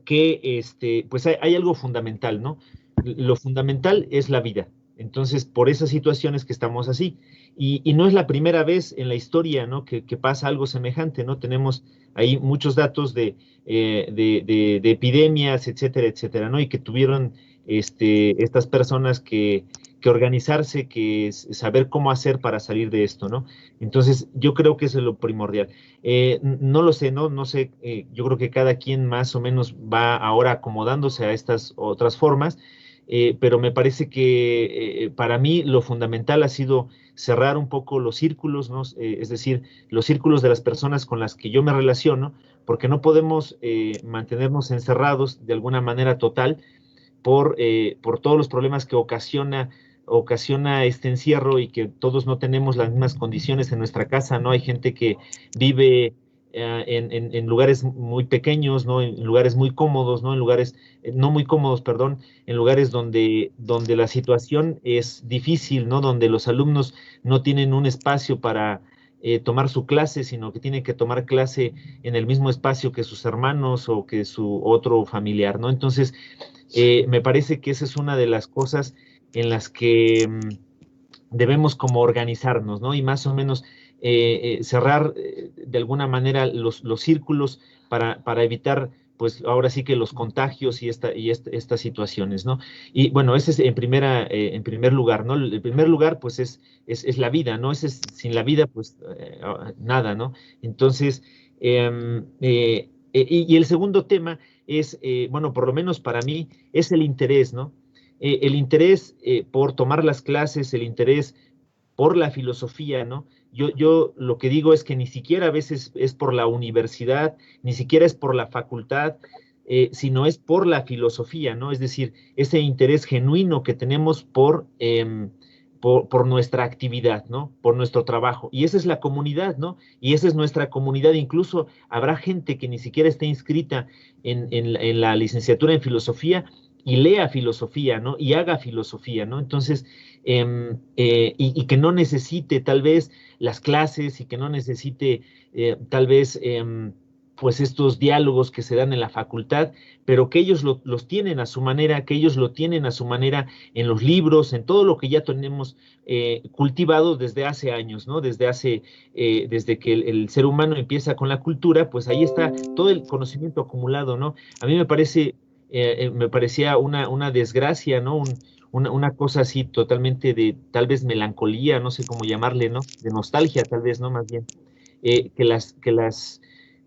que pues hay algo fundamental, ¿no? Lo fundamental es la vida. Entonces, por esas situaciones que estamos así. Y no es la primera vez en la historia, ¿no? que pasa algo semejante, ¿no? Tenemos ahí muchos datos de epidemias, etcétera, etcétera, ¿no? Y que tuvieron estas personas que organizarse, que saber cómo hacer para salir de esto, ¿no? Entonces, yo creo que eso es lo primordial. No lo sé, no sé, yo creo que cada quien más o menos va ahora acomodándose a estas otras formas, pero me parece que para mí lo fundamental ha sido cerrar un poco los círculos, ¿no? Es decir, los círculos de las personas con las que yo me relaciono, porque no podemos mantenernos encerrados de alguna manera total por todos los problemas que ocasiona este encierro, y que todos no tenemos las mismas condiciones en nuestra casa, ¿no? Hay gente que vive en lugares muy pequeños, ¿no? En lugares muy cómodos, ¿no? En lugares no muy cómodos, perdón, en lugares donde la situación es difícil, ¿no? Donde los alumnos no tienen un espacio para tomar su clase, sino que tienen que tomar clase en el mismo espacio que sus hermanos o que su otro familiar, ¿no? Entonces, me parece que esa es una de las cosas en las que debemos como organizarnos, ¿no? Y más o menos cerrar de alguna manera los círculos para evitar, pues ahora sí que los contagios y estas situaciones, ¿no? Y bueno, ese es en primer lugar, ¿no? El primer lugar, pues es la vida, ¿no? Sin la vida, pues nada, ¿no? Entonces, y el segundo tema es, bueno, por lo menos para mí, es el interés, ¿no? El interés por tomar las clases, el interés por la filosofía, ¿no? Yo lo que digo es que ni siquiera a veces es por la universidad, ni siquiera es por la facultad, sino es por la filosofía, ¿no? Es decir, ese interés genuino que tenemos por nuestra actividad, ¿no? Por nuestro trabajo. Y esa es la comunidad, ¿no? Y esa es nuestra comunidad. Incluso habrá gente que ni siquiera esté inscrita en la licenciatura en filosofía y lea filosofía, ¿no? Y haga filosofía, ¿no? Entonces, y que no necesite tal vez las clases, y que no necesite tal vez pues estos diálogos que se dan en la facultad, pero que ellos los tienen a su manera, que ellos lo tienen a su manera en los libros, en todo lo que ya tenemos cultivado desde hace años, ¿no? Desde que el ser humano empieza con la cultura, pues ahí está todo el conocimiento acumulado, ¿no? A mí me parecía una desgracia, ¿no? Una cosa así totalmente de tal vez melancolía, no sé cómo llamarle, ¿no? De nostalgia tal vez, ¿no? Más bien,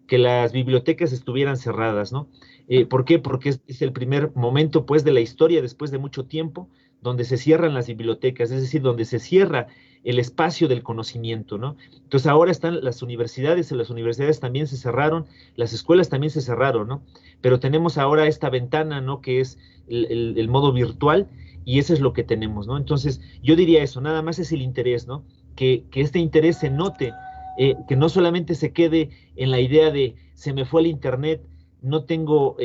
que las bibliotecas estuvieran cerradas, ¿no? ¿Por qué? Porque es el primer momento, pues, de la historia después de mucho tiempo, donde se cierran las bibliotecas, es decir, donde se cierra el espacio del conocimiento, ¿no? Entonces ahora están las universidades también se cerraron, las escuelas también se cerraron, ¿no? Pero tenemos ahora esta ventana, ¿no? Que es el modo virtual, y eso es lo que tenemos, ¿no? Entonces yo diría eso, nada más es el interés, ¿no? Que este interés se note, que no solamente se quede en la idea de se me fue el internet, no tengo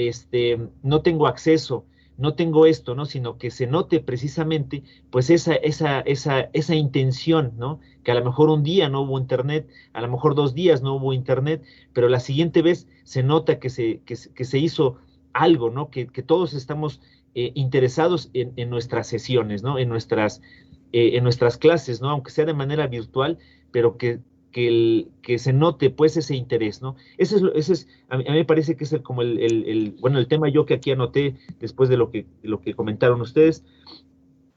acceso, no tengo esto, ¿no? Sino que se note precisamente, pues, esa intención, ¿no? Que a lo mejor un día no hubo internet, a lo mejor 2 días no hubo internet, pero la siguiente vez se nota que se hizo algo, ¿no? Que todos estamos interesados en nuestras sesiones, ¿no? En nuestras clases, ¿no? Aunque sea de manera virtual, pero que se note, pues, ese interés, ¿no? A mí me parece que es como el tema yo que aquí anoté después de lo que comentaron ustedes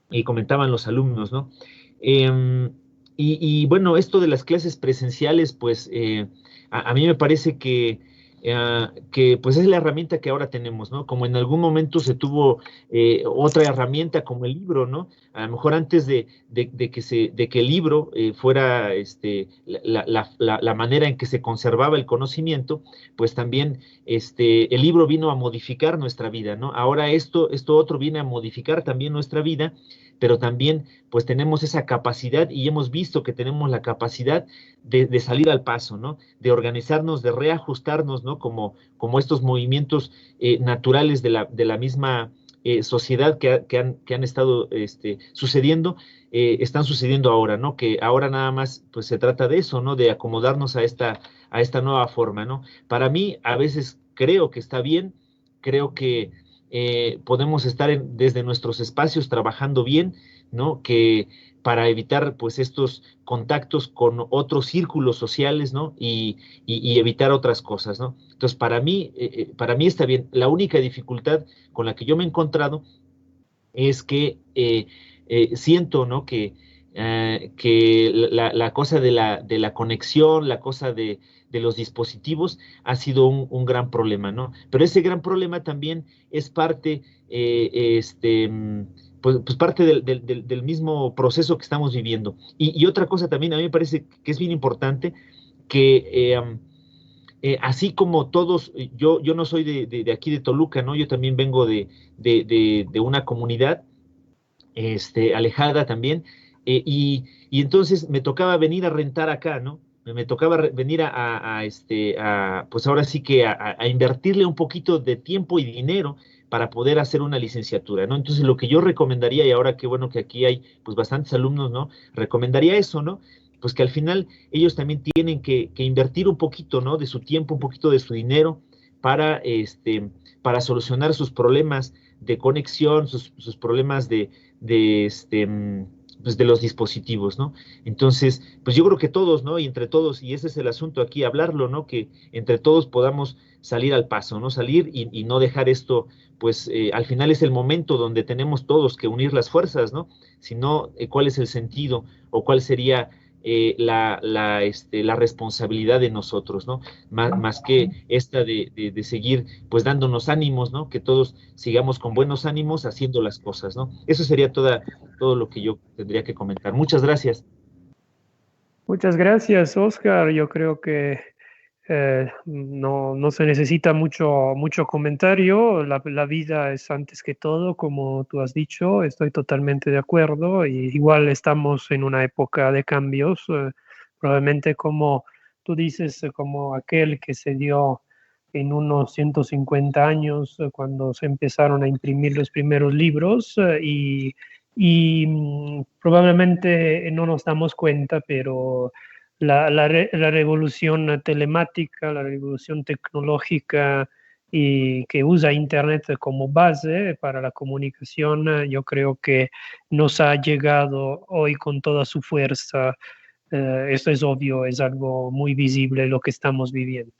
y comentaban los alumnos, ¿no? Bueno, esto de las clases presenciales, pues, a mí me parece que pues es la herramienta que ahora tenemos, ¿no? Como en algún momento se tuvo otra herramienta como el libro, ¿no? A lo mejor antes de que el libro fuera la manera en que se conservaba el conocimiento, pues también el libro vino a modificar nuestra vida, ¿no? Ahora esto otro viene a modificar también nuestra vida, pero también pues tenemos esa capacidad y hemos visto que tenemos la capacidad de salir al paso, ¿no? De organizarnos, de reajustarnos, ¿no? Como estos movimientos naturales de la misma sociedad que han estado sucediendo, están sucediendo ahora, ¿no? Que ahora nada más pues se trata de eso, ¿no? De acomodarnos a esta nueva forma, ¿no? Para mí a veces creo que está bien, creo que podemos estar desde nuestros espacios trabajando bien, ¿no? Que para evitar pues estos contactos con otros círculos sociales, ¿no? Y evitar otras cosas, ¿no? Entonces, para mí está bien. La única dificultad con la que yo me he encontrado es que siento, ¿no? Que la cosa de la conexión, la cosa de los dispositivos ha sido un gran problema, ¿no? Pero ese gran problema también es parte, pues parte del mismo proceso que estamos viviendo. Y otra cosa también, a mí me parece que es bien importante que así como todos, yo no soy de aquí de Toluca, ¿no? Yo también vengo de una comunidad alejada también, y entonces me tocaba venir a rentar acá, ¿no? Me tocaba venir pues ahora sí que a invertirle un poquito de tiempo y dinero para poder hacer una licenciatura, ¿no? Entonces lo que yo recomendaría, y ahora qué bueno que aquí hay pues bastantes alumnos, ¿no? Recomendaría eso, ¿no? Pues que al final ellos también tienen que invertir un poquito, ¿no? De su tiempo, un poquito de su dinero para solucionar sus problemas de conexión, sus problemas pues de los dispositivos, ¿no? Entonces, pues yo creo que todos, ¿no? Y entre todos, y ese es el asunto aquí, hablarlo, ¿no? Que entre todos podamos salir al paso, ¿no? Salir y no dejar esto, pues al final es el momento donde tenemos todos que unir las fuerzas, ¿no? Si no, ¿cuál es el sentido o cuál sería la responsabilidad de nosotros, ¿no? Más que esta de seguir pues dándonos ánimos, ¿no? Que todos sigamos con buenos ánimos haciendo las cosas, ¿no? Eso sería todo lo que yo tendría que comentar. Muchas gracias. Muchas gracias, Oscar. Yo creo que no se necesita mucho comentario. La vida es antes que todo, como tú has dicho. Estoy totalmente de acuerdo. Y igual estamos en una época de cambios, probablemente como tú dices, como aquel que se dio en unos 150 años, cuando se empezaron a imprimir los primeros libros, y probablemente no nos damos cuenta, pero la revolución telemática, la revolución tecnológica y que usa Internet como base para la comunicación, yo creo que nos ha llegado hoy con toda su fuerza. Esto es obvio, es algo muy visible lo que estamos viviendo.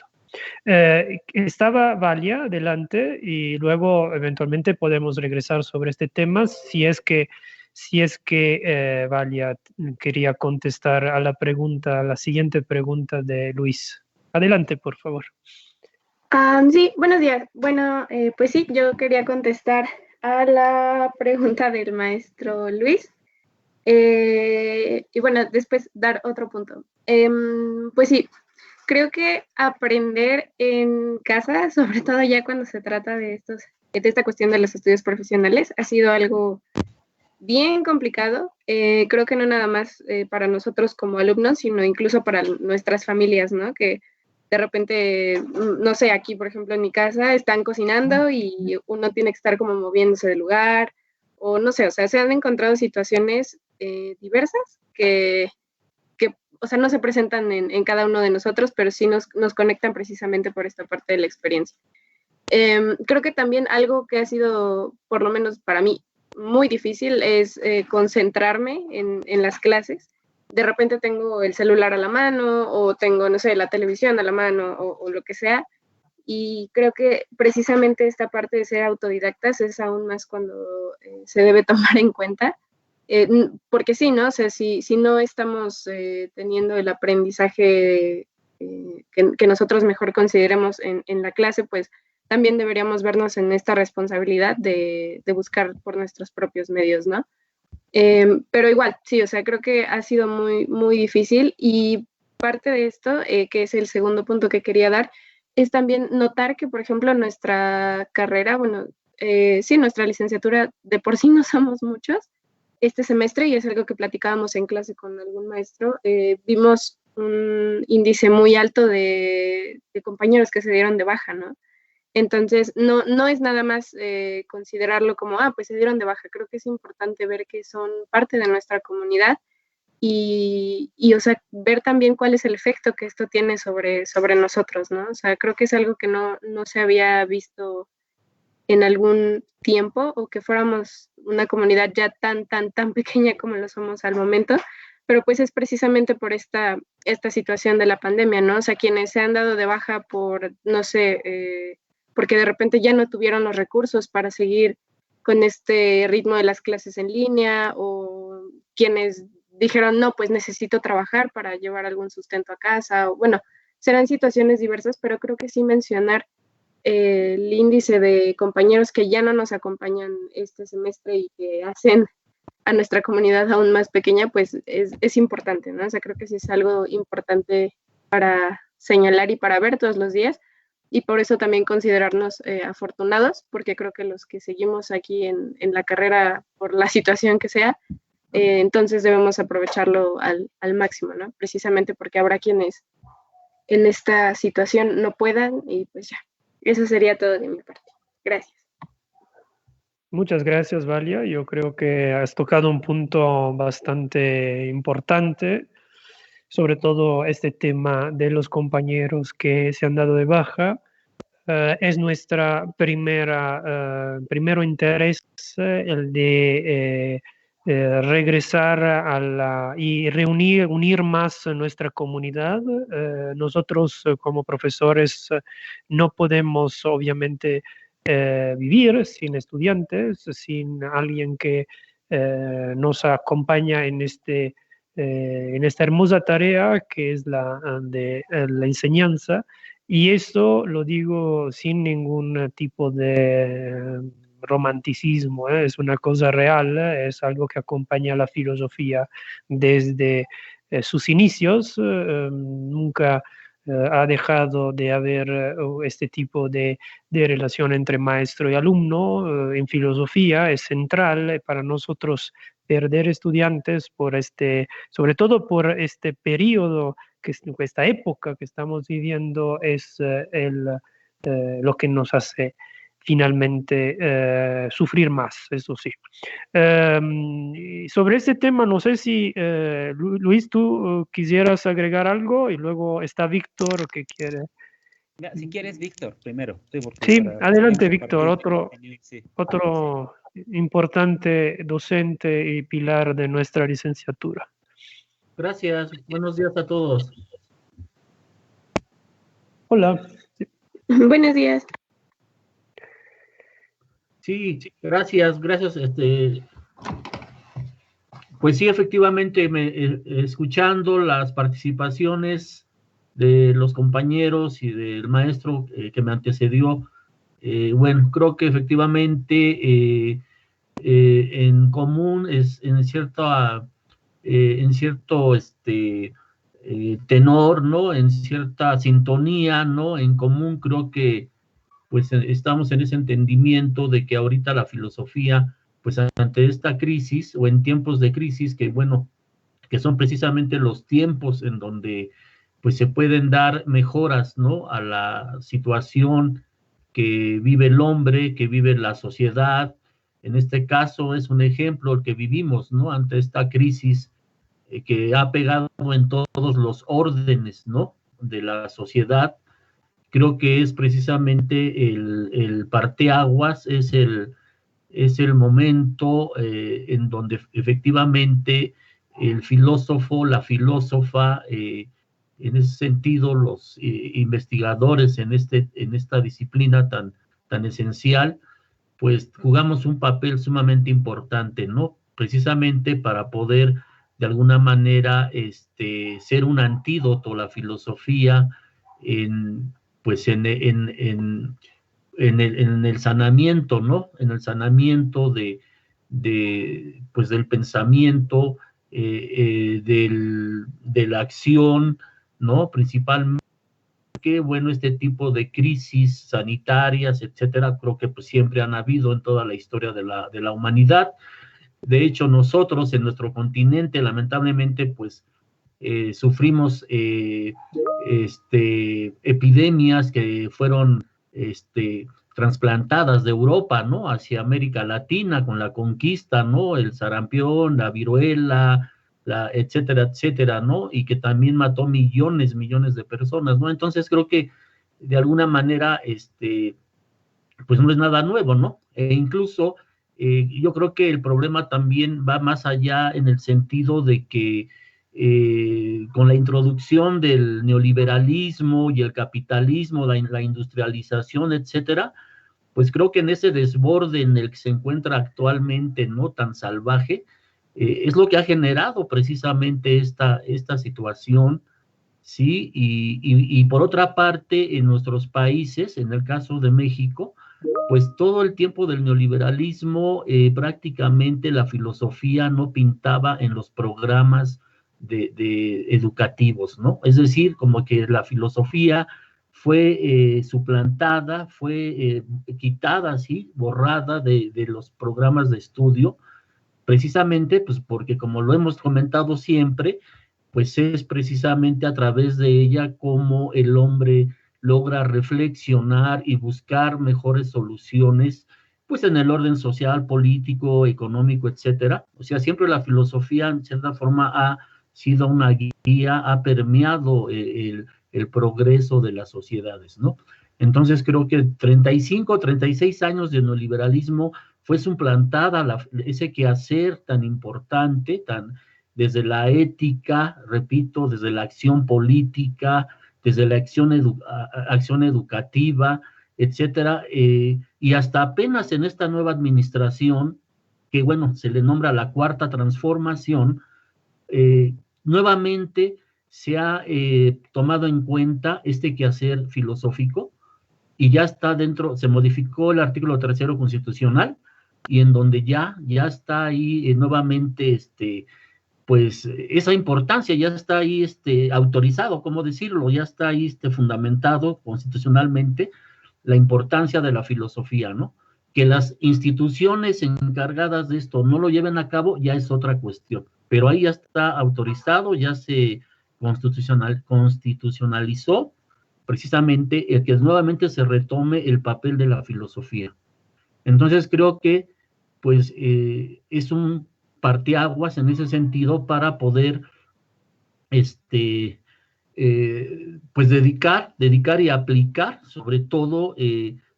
Estaba Valia adelante y luego eventualmente podemos regresar sobre este tema si es que Valia quería contestar a la siguiente pregunta de Luis. Adelante, por favor. Sí, buenos días. Bueno, pues sí, yo quería contestar a la pregunta del maestro Luis. Y bueno, después dar otro punto. Pues sí, creo que aprender en casa, sobre todo ya cuando se trata de esta cuestión de los estudios profesionales, ha sido algo bien complicado. Creo que no nada más para nosotros como alumnos, sino incluso para nuestras familias, ¿no? Que de repente, no sé, aquí por ejemplo en mi casa están cocinando y uno tiene que estar como moviéndose de lugar, o no sé, o sea, se han encontrado situaciones diversas que, o sea, no se presentan en cada uno de nosotros, pero sí nos conectan precisamente por esta parte de la experiencia. Creo que también algo que ha sido, por lo menos para mí, muy difícil es concentrarme en las clases. De repente tengo el celular a la mano o tengo, no sé, la televisión a la mano o lo que sea. Y creo que precisamente esta parte de ser autodidactas es aún más cuando se debe tomar en cuenta. Porque sí, ¿no? O sea, si no estamos teniendo el aprendizaje que nosotros mejor consideremos en la clase, pues también deberíamos vernos en esta responsabilidad de buscar por nuestros propios medios, ¿no? Pero igual, sí, o sea, creo que ha sido muy, muy difícil y parte de esto, que es el segundo punto que quería dar, es también notar que, por ejemplo, nuestra carrera, bueno, sí, nuestra licenciatura, de por sí no somos muchos este semestre, y es algo que platicábamos en clase con algún maestro, vimos un índice muy alto de compañeros que se dieron de baja, ¿no? Entonces, no es nada más considerarlo como, pues se dieron de baja. Creo que es importante ver que son parte de nuestra comunidad y o sea, ver también cuál es el efecto que esto tiene sobre nosotros, ¿no? O sea, creo que es algo que no se había visto en algún tiempo, o que fuéramos una comunidad ya tan pequeña como lo somos al momento, pero pues es precisamente por esta situación de la pandemia, ¿no? O sea, quienes se han dado de baja por, no sé, porque de repente ya no tuvieron los recursos para seguir con este ritmo de las clases en línea, o quienes dijeron, no, pues necesito trabajar para llevar algún sustento a casa, o bueno, serán situaciones diversas, pero creo que sí mencionar el índice de compañeros que ya no nos acompañan este semestre y que hacen a nuestra comunidad aún más pequeña, pues es importante, ¿no? O sea, creo que sí es algo importante para señalar y para ver todos los días, y por eso también considerarnos afortunados, porque creo que los que seguimos aquí en la carrera, por la situación que sea, entonces debemos aprovecharlo al máximo, ¿no? Precisamente porque habrá quienes en esta situación no puedan, y pues ya. Eso sería todo de mi parte. Gracias. Muchas gracias, Valia. Yo creo que has tocado un punto bastante importante, sobre todo este tema de los compañeros que se han dado de baja. Es nuestra primero interés el de regresar y unir más nuestra comunidad. Nosotros como profesores no podemos obviamente vivir sin estudiantes, sin alguien que nos acompaña en esta hermosa tarea que es la de la enseñanza. Y esto lo digo sin ningún tipo de romanticismo, es una cosa real, es algo que acompaña la filosofía desde sus inicios. Nunca ha dejado de haber este tipo de relación entre maestro y alumno. En filosofía es central para nosotros perder estudiantes sobre todo por este periodo, esta época que estamos viviendo es lo que nos hace finalmente sufrir más, eso sí. Sobre este tema, no sé si, Luis, tú quisieras agregar algo, y luego está Víctor que quiere. Si quieres, Víctor, primero. Sí, adelante, Víctor, otro importante docente y pilar de nuestra licenciatura. Gracias, buenos días a todos. Hola. Buenos días. Sí, gracias. Pues sí, efectivamente, escuchando las participaciones de los compañeros y del maestro que me antecedió, bueno, creo que efectivamente en común es en cierto tenor, ¿no? En cierta sintonía, ¿no? En común creo que pues estamos en ese entendimiento de que ahorita la filosofía, pues ante esta crisis o en tiempos de crisis, que bueno, que son precisamente los tiempos en donde pues se pueden dar mejoras, ¿no? A la situación que vive el hombre, que vive la sociedad. En este caso es un ejemplo el que vivimos, ¿no? Ante esta crisis que ha pegado en todos los órdenes, ¿no? De la sociedad. Creo que es precisamente el parteaguas, es el momento en donde efectivamente el filósofo, la filósofa, en ese sentido los investigadores en esta disciplina tan esencial, pues jugamos un papel sumamente importante, ¿no? Precisamente para poder de alguna manera ser un antídoto, la filosofía, pues en el sanamiento, ¿no? En el sanamiento pues del pensamiento, de la acción, ¿no? Principalmente, que bueno, este tipo de crisis sanitarias, etcétera, creo que pues siempre han habido en toda la historia de la humanidad. De hecho, nosotros en nuestro continente, lamentablemente, pues sufrimos epidemias que fueron trasplantadas de Europa, ¿no? Hacia América Latina con la conquista, ¿no? El sarampión, la viruela, etcétera, etcétera, ¿no? Y que también mató millones de personas, ¿no? Entonces creo que de alguna manera, pues no es nada nuevo, ¿no? E incluso yo creo que el problema también va más allá en el sentido de que con la introducción del neoliberalismo y el capitalismo, la industrialización, etcétera, pues creo que en ese desborde en el que se encuentra actualmente, ¿no? Tan salvaje, es lo que ha generado precisamente esta situación, ¿sí? Y por otra parte, en nuestros países, en el caso de México, pues todo el tiempo del neoliberalismo, prácticamente la filosofía no pintaba en los programas de educativos, ¿no? Es decir, como que la filosofía fue suplantada, fue quitada, ¿sí? Borrada de los programas de estudio, precisamente, pues porque como lo hemos comentado siempre, pues es precisamente a través de ella como el hombre logra reflexionar y buscar mejores soluciones, pues en el orden social, político, económico, etcétera. O sea, siempre la filosofía, en cierta forma, ha sido una guía, ha permeado el progreso de las sociedades, ¿no? Entonces creo que 35, 36 años de neoliberalismo fue suplantada ese quehacer tan importante, desde la ética, repito, desde la acción política, desde la acción educativa, etcétera, y hasta apenas en esta nueva administración, que bueno, se le nombra la Cuarta Transformación, nuevamente se ha tomado en cuenta este quehacer filosófico y ya está dentro, se modificó el artículo 3º constitucional y en donde ya está ahí nuevamente pues esa importancia ya está ahí autorizado, ¿cómo decirlo? Ya está ahí fundamentado constitucionalmente la importancia de la filosofía, ¿no? Que las instituciones encargadas de esto no lo lleven a cabo ya es otra cuestión, pero ahí ya está autorizado, ya se constitucionalizó precisamente el que nuevamente se retome el papel de la filosofía. Entonces creo que pues es un parteaguas en ese sentido para poder pues dedicar y aplicar sobre todo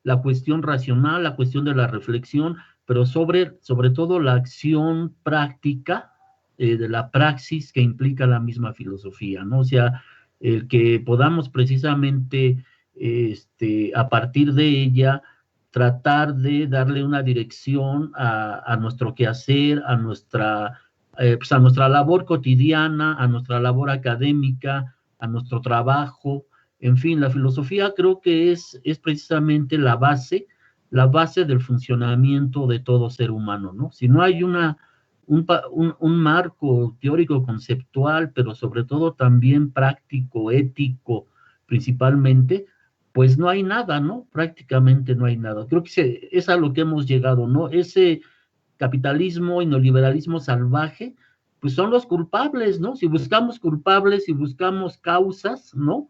la cuestión racional, la cuestión de la reflexión, pero sobre todo la acción práctica de la praxis que implica la misma filosofía, ¿no? O sea, el que podamos precisamente a partir de ella tratar de darle una dirección a nuestro quehacer, pues a nuestra labor cotidiana, a nuestra labor académica, a nuestro trabajo. En fin, la filosofía creo que es precisamente la base del funcionamiento de todo ser humano, ¿no? Si no hay un marco teórico conceptual, pero sobre todo también práctico, ético, principalmente, pues no hay nada, ¿no? Prácticamente no hay nada. Creo que es a lo que hemos llegado, ¿no? Ese capitalismo y neoliberalismo salvaje, pues son los culpables, ¿no? Si buscamos culpables, si buscamos causas, ¿no?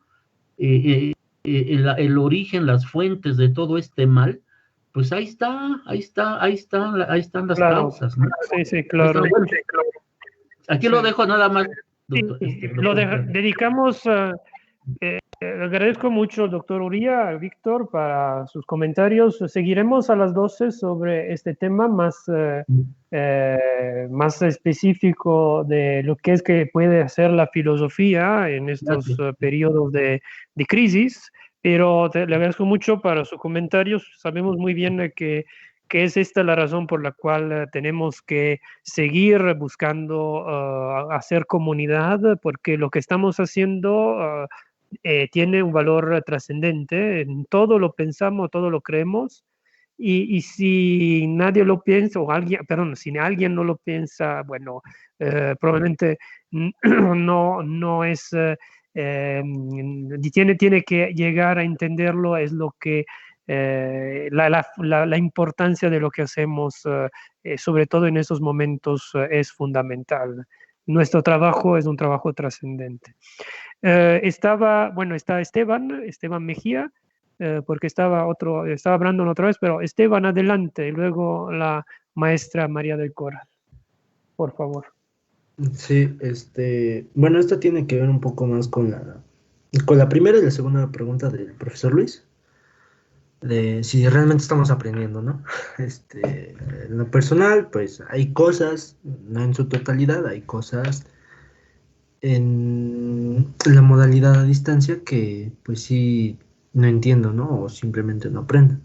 El origen, las fuentes de todo este mal, pues ahí están las causas, ¿no? Sí, claro. Bueno, aquí lo dejo nada más. Doctor, dedicamos, agradezco mucho al doctor Uría, Víctor, para sus comentarios. Seguiremos a las 12 sobre este tema más específico de lo que es que puede hacer la filosofía en estos periodos de crisis, pero le agradezco mucho para sus comentarios. Sabemos muy bien que es esta la razón por la cual tenemos que seguir buscando hacer comunidad, porque lo que estamos haciendo tiene un valor trascendente. En todo lo pensamos, todo lo creemos, y si nadie lo piensa, si alguien no lo piensa, bueno, probablemente no es, tiene que llegar a entenderlo, es lo que la importancia de lo que hacemos, sobre todo en esos momentos, es fundamental. Nuestro trabajo es un trabajo trascendente. Está Esteban Mejía, porque estaba Brandon otra vez, pero Esteban, adelante, y luego la maestra María del Coral, por favor. Sí, bueno, esto tiene que ver un poco más con la primera y la segunda pregunta del profesor Luis, de si realmente estamos aprendiendo, ¿no? En lo personal, pues hay cosas, no en su totalidad, hay cosas en la modalidad a distancia que pues sí no entiendo, ¿no? O simplemente no aprendo.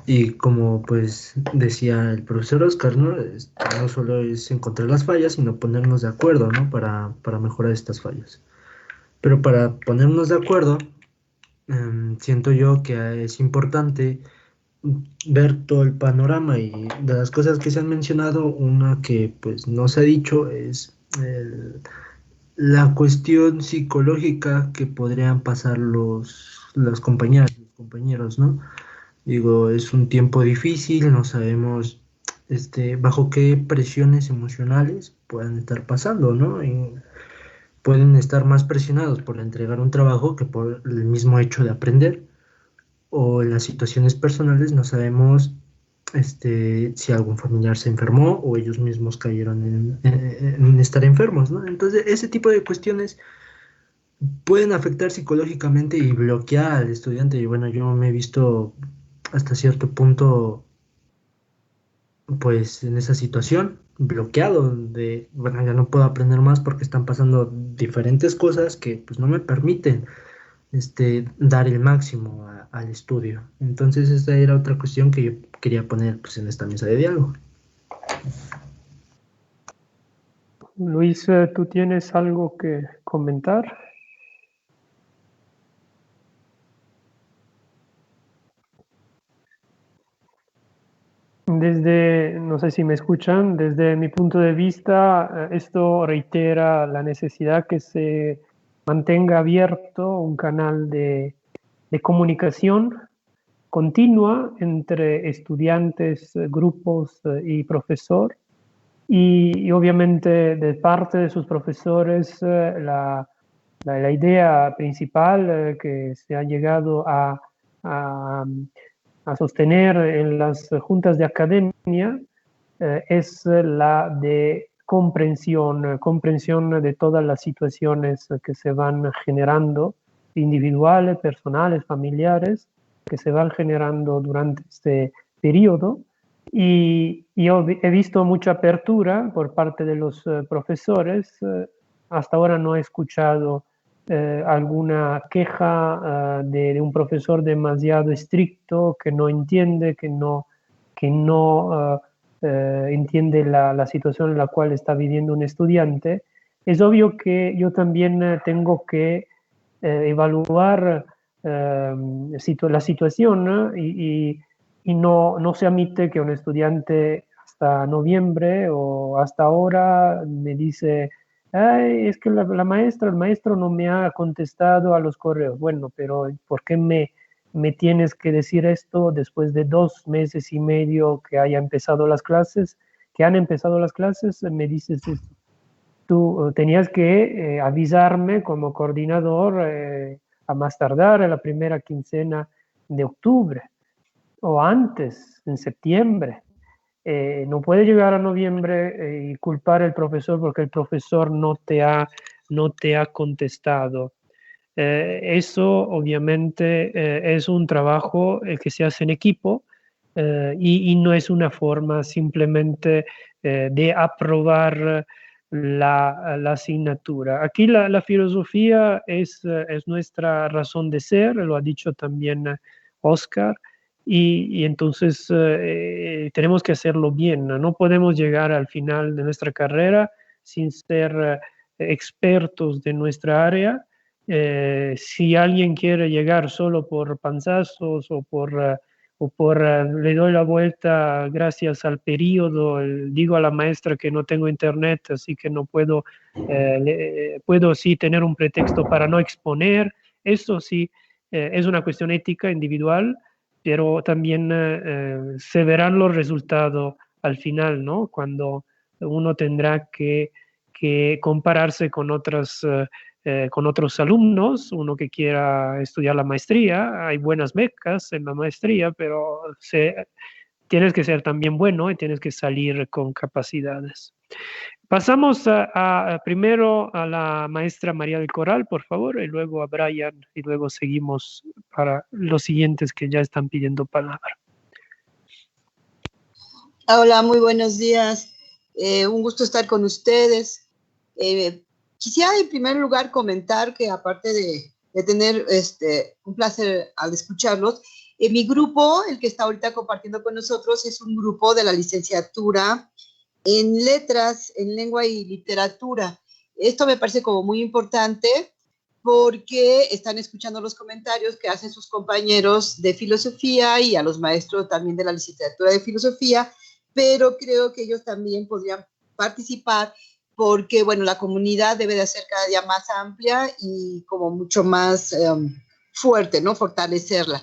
Y como pues decía el profesor Oscar, ¿no? No solo es encontrar las fallas, sino ponernos de acuerdo, ¿no? Para mejorar estas fallas. Pero para ponernos de acuerdo, siento yo que es importante ver todo el panorama, y de las cosas que se han mencionado, una que pues no se ha dicho es la cuestión psicológica que podrían pasar las compañeras y los compañeros, ¿no? Digo, es un tiempo difícil, no sabemos bajo qué presiones emocionales puedan estar pasando, ¿no? Pueden estar más presionados por entregar un trabajo que por el mismo hecho de aprender, o en las situaciones personales no sabemos si algún familiar se enfermó o ellos mismos cayeron en estar enfermos, ¿no? Entonces, ese tipo de cuestiones pueden afectar psicológicamente y bloquear al estudiante. Y bueno, yo me he visto hasta cierto punto, pues, en esa situación, bloqueado de, bueno, ya no puedo aprender más porque están pasando diferentes cosas que, pues, no me permiten dar el máximo al estudio. Entonces, esta era otra cuestión que yo quería poner, pues, en esta mesa de diálogo. Luis, ¿tú tienes algo que comentar? No sé si me escuchan, desde mi punto de vista, esto reitera la necesidad que se mantenga abierto un canal de comunicación continua entre estudiantes, grupos y profesor, y obviamente de parte de sus profesores la idea principal que se ha llegado a sostener en las juntas de academia es la de comprensión de todas las situaciones que se van generando, individuales, personales, familiares, que se van generando durante este periodo. Y yo he visto mucha apertura por parte de los profesores. Hasta ahora no he escuchado alguna queja de un profesor demasiado estricto, que no entiende, que no entiende la situación en la cual está viviendo un estudiante. Es obvio que yo también tengo que evaluar la situación, ¿no? Y no se admite que un estudiante hasta noviembre o hasta ahora me dice, ay, es que la maestra, el maestro no me ha contestado a los correos. Bueno, pero ¿por qué me tienes que decir esto después de 2 meses y medio que haya empezado las clases, que han empezado las clases? Me dices esto. Tú tenías que avisarme como coordinador a más tardar en la primera quincena de octubre o antes, en septiembre. No puede llegar a noviembre y culpar al profesor porque el profesor no te ha contestado. Eso obviamente es un trabajo que se hace en equipo y no es una forma simplemente de aprobar la asignatura. Aquí la filosofía es nuestra razón de ser, lo ha dicho también Oscar, y entonces tenemos que hacerlo bien. No podemos llegar al final de nuestra carrera sin ser expertos de nuestra área. Si alguien quiere llegar solo por panzazos o por le doy la vuelta gracias al periodo, digo a la maestra que no tengo internet, así que no puedo, puedo sí tener un pretexto para no exponer, eso sí es una cuestión ética individual, pero también se verán los resultados al final, ¿no? Cuando uno tendrá que compararse con con otros alumnos, uno que quiera estudiar la maestría, hay buenas becas en la maestría, pero tienes que ser también bueno y tienes que salir con capacidades. Pasamos primero a la maestra María del Coral, por favor, y luego a Brian, y luego seguimos para los siguientes que ya están pidiendo palabra. Hola, muy buenos días. Un gusto estar con ustedes. Quisiera en primer lugar comentar que aparte de tener un placer al escucharlos, mi grupo, el que está ahorita compartiendo con nosotros, es un grupo de la licenciatura en letras, en lengua y literatura. Esto me parece como muy importante porque están escuchando los comentarios que hacen sus compañeros de filosofía y a los maestros también de la licenciatura de filosofía, pero creo que ellos también podrían participar porque, bueno, la comunidad debe de ser cada día más amplia y como mucho más fuerte, ¿no? Fortalecerla.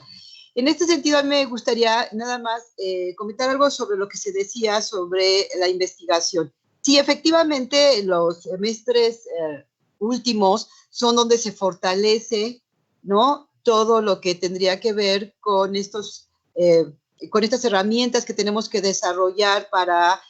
En este sentido, a mí me gustaría nada más comentar algo sobre lo que se decía sobre la investigación. Sí, efectivamente, los semestres últimos son donde se fortalece, ¿no? Todo lo que tendría que ver con estas herramientas que tenemos que desarrollar para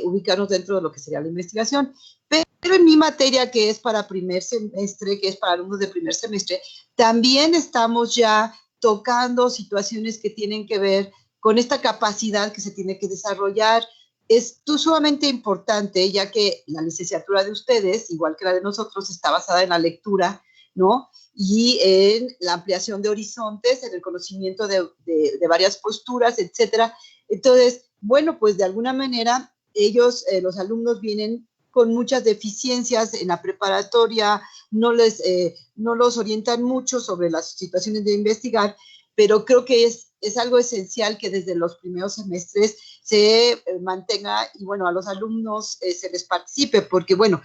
ubicarnos dentro de lo que sería la investigación. Pero en mi materia, que es para primer semestre, que es para alumnos de primer semestre, también estamos ya tocando situaciones que tienen que ver con esta capacidad que se tiene que desarrollar. Es sumamente importante, ya que la licenciatura de ustedes, igual que la de nosotros, está basada en la lectura, ¿no? Y en la ampliación de horizontes, en el conocimiento de varias posturas, etcétera. Entonces, bueno, pues de alguna manera ellos, los alumnos, vienen con muchas deficiencias en la preparatoria, no los orientan mucho sobre las situaciones de investigar, pero creo que es algo esencial que desde los primeros semestres se mantenga y, bueno, a los alumnos se les participe, porque, bueno,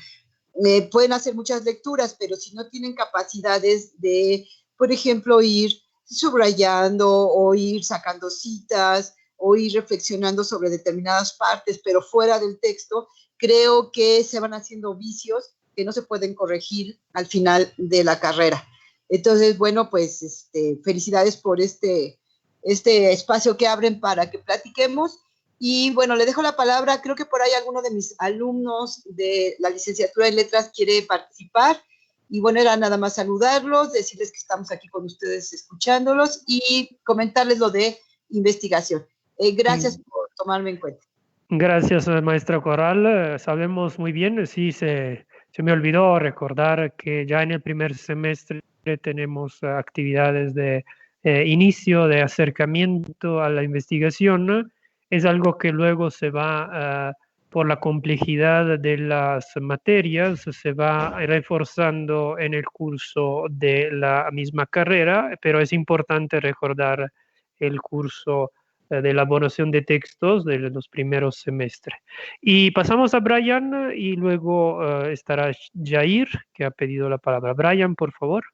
pueden hacer muchas lecturas, pero si no tienen capacidades de, por ejemplo, ir subrayando o ir sacando citas o ir reflexionando sobre determinadas partes, pero fuera del texto, creo que se van haciendo vicios que no se pueden corregir al final de la carrera. Entonces, bueno, pues felicidades por este espacio que abren para que platiquemos. Y bueno, le dejo la palabra, creo que por ahí alguno de mis alumnos de la licenciatura en letras quiere participar. Y bueno, era nada más saludarlos, decirles que estamos aquí con ustedes escuchándolos y comentarles lo de investigación. Gracias por tomarme en cuenta. Gracias, maestra Coral. Sabemos muy bien, sí, se me olvidó recordar que ya en el primer semestre tenemos actividades de inicio, de acercamiento a la investigación. Es algo que luego se va por la complejidad de las materias, se va reforzando en el curso de la misma carrera, pero es importante recordar el curso de elaboración de textos de los primeros semestres. Y pasamos a Brian y luego estará Jair, que ha pedido la palabra. Brian, por favor.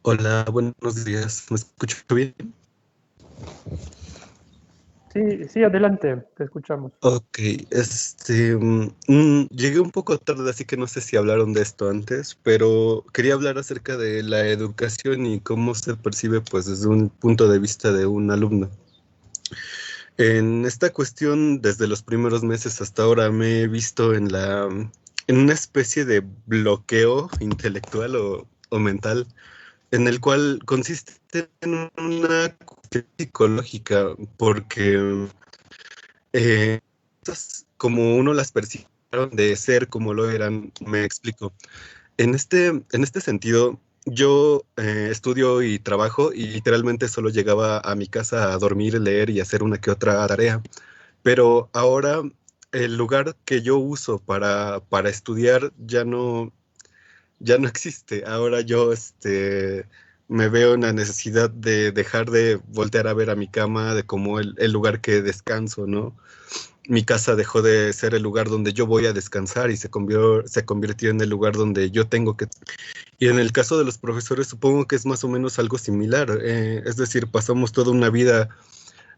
Hola, buenos días. ¿Me escucho bien? Sí, adelante, te escuchamos. Ok, llegué un poco tarde, así que no sé si hablaron de esto antes, pero quería hablar acerca de la educación y cómo se percibe, pues, desde un punto de vista de un alumno. En esta cuestión, desde los primeros meses hasta ahora, me he visto en una especie de bloqueo intelectual o mental, en el cual consiste en una cuestión psicológica, porque como uno las percibe de ser como lo eran, me explico. En este sentido, yo estudio y trabajo y literalmente solo llegaba a mi casa a dormir, leer y hacer una que otra tarea. Pero ahora el lugar que yo uso para estudiar ya no existe. Ahora yo me veo en la necesidad de dejar de voltear a ver a mi cama, de como el lugar que descanso, ¿no? Mi casa dejó de ser el lugar donde yo voy a descansar y se convirtió en el lugar donde yo tengo que... Y en el caso de los profesores supongo que es más o menos algo similar. Es decir, pasamos toda una vida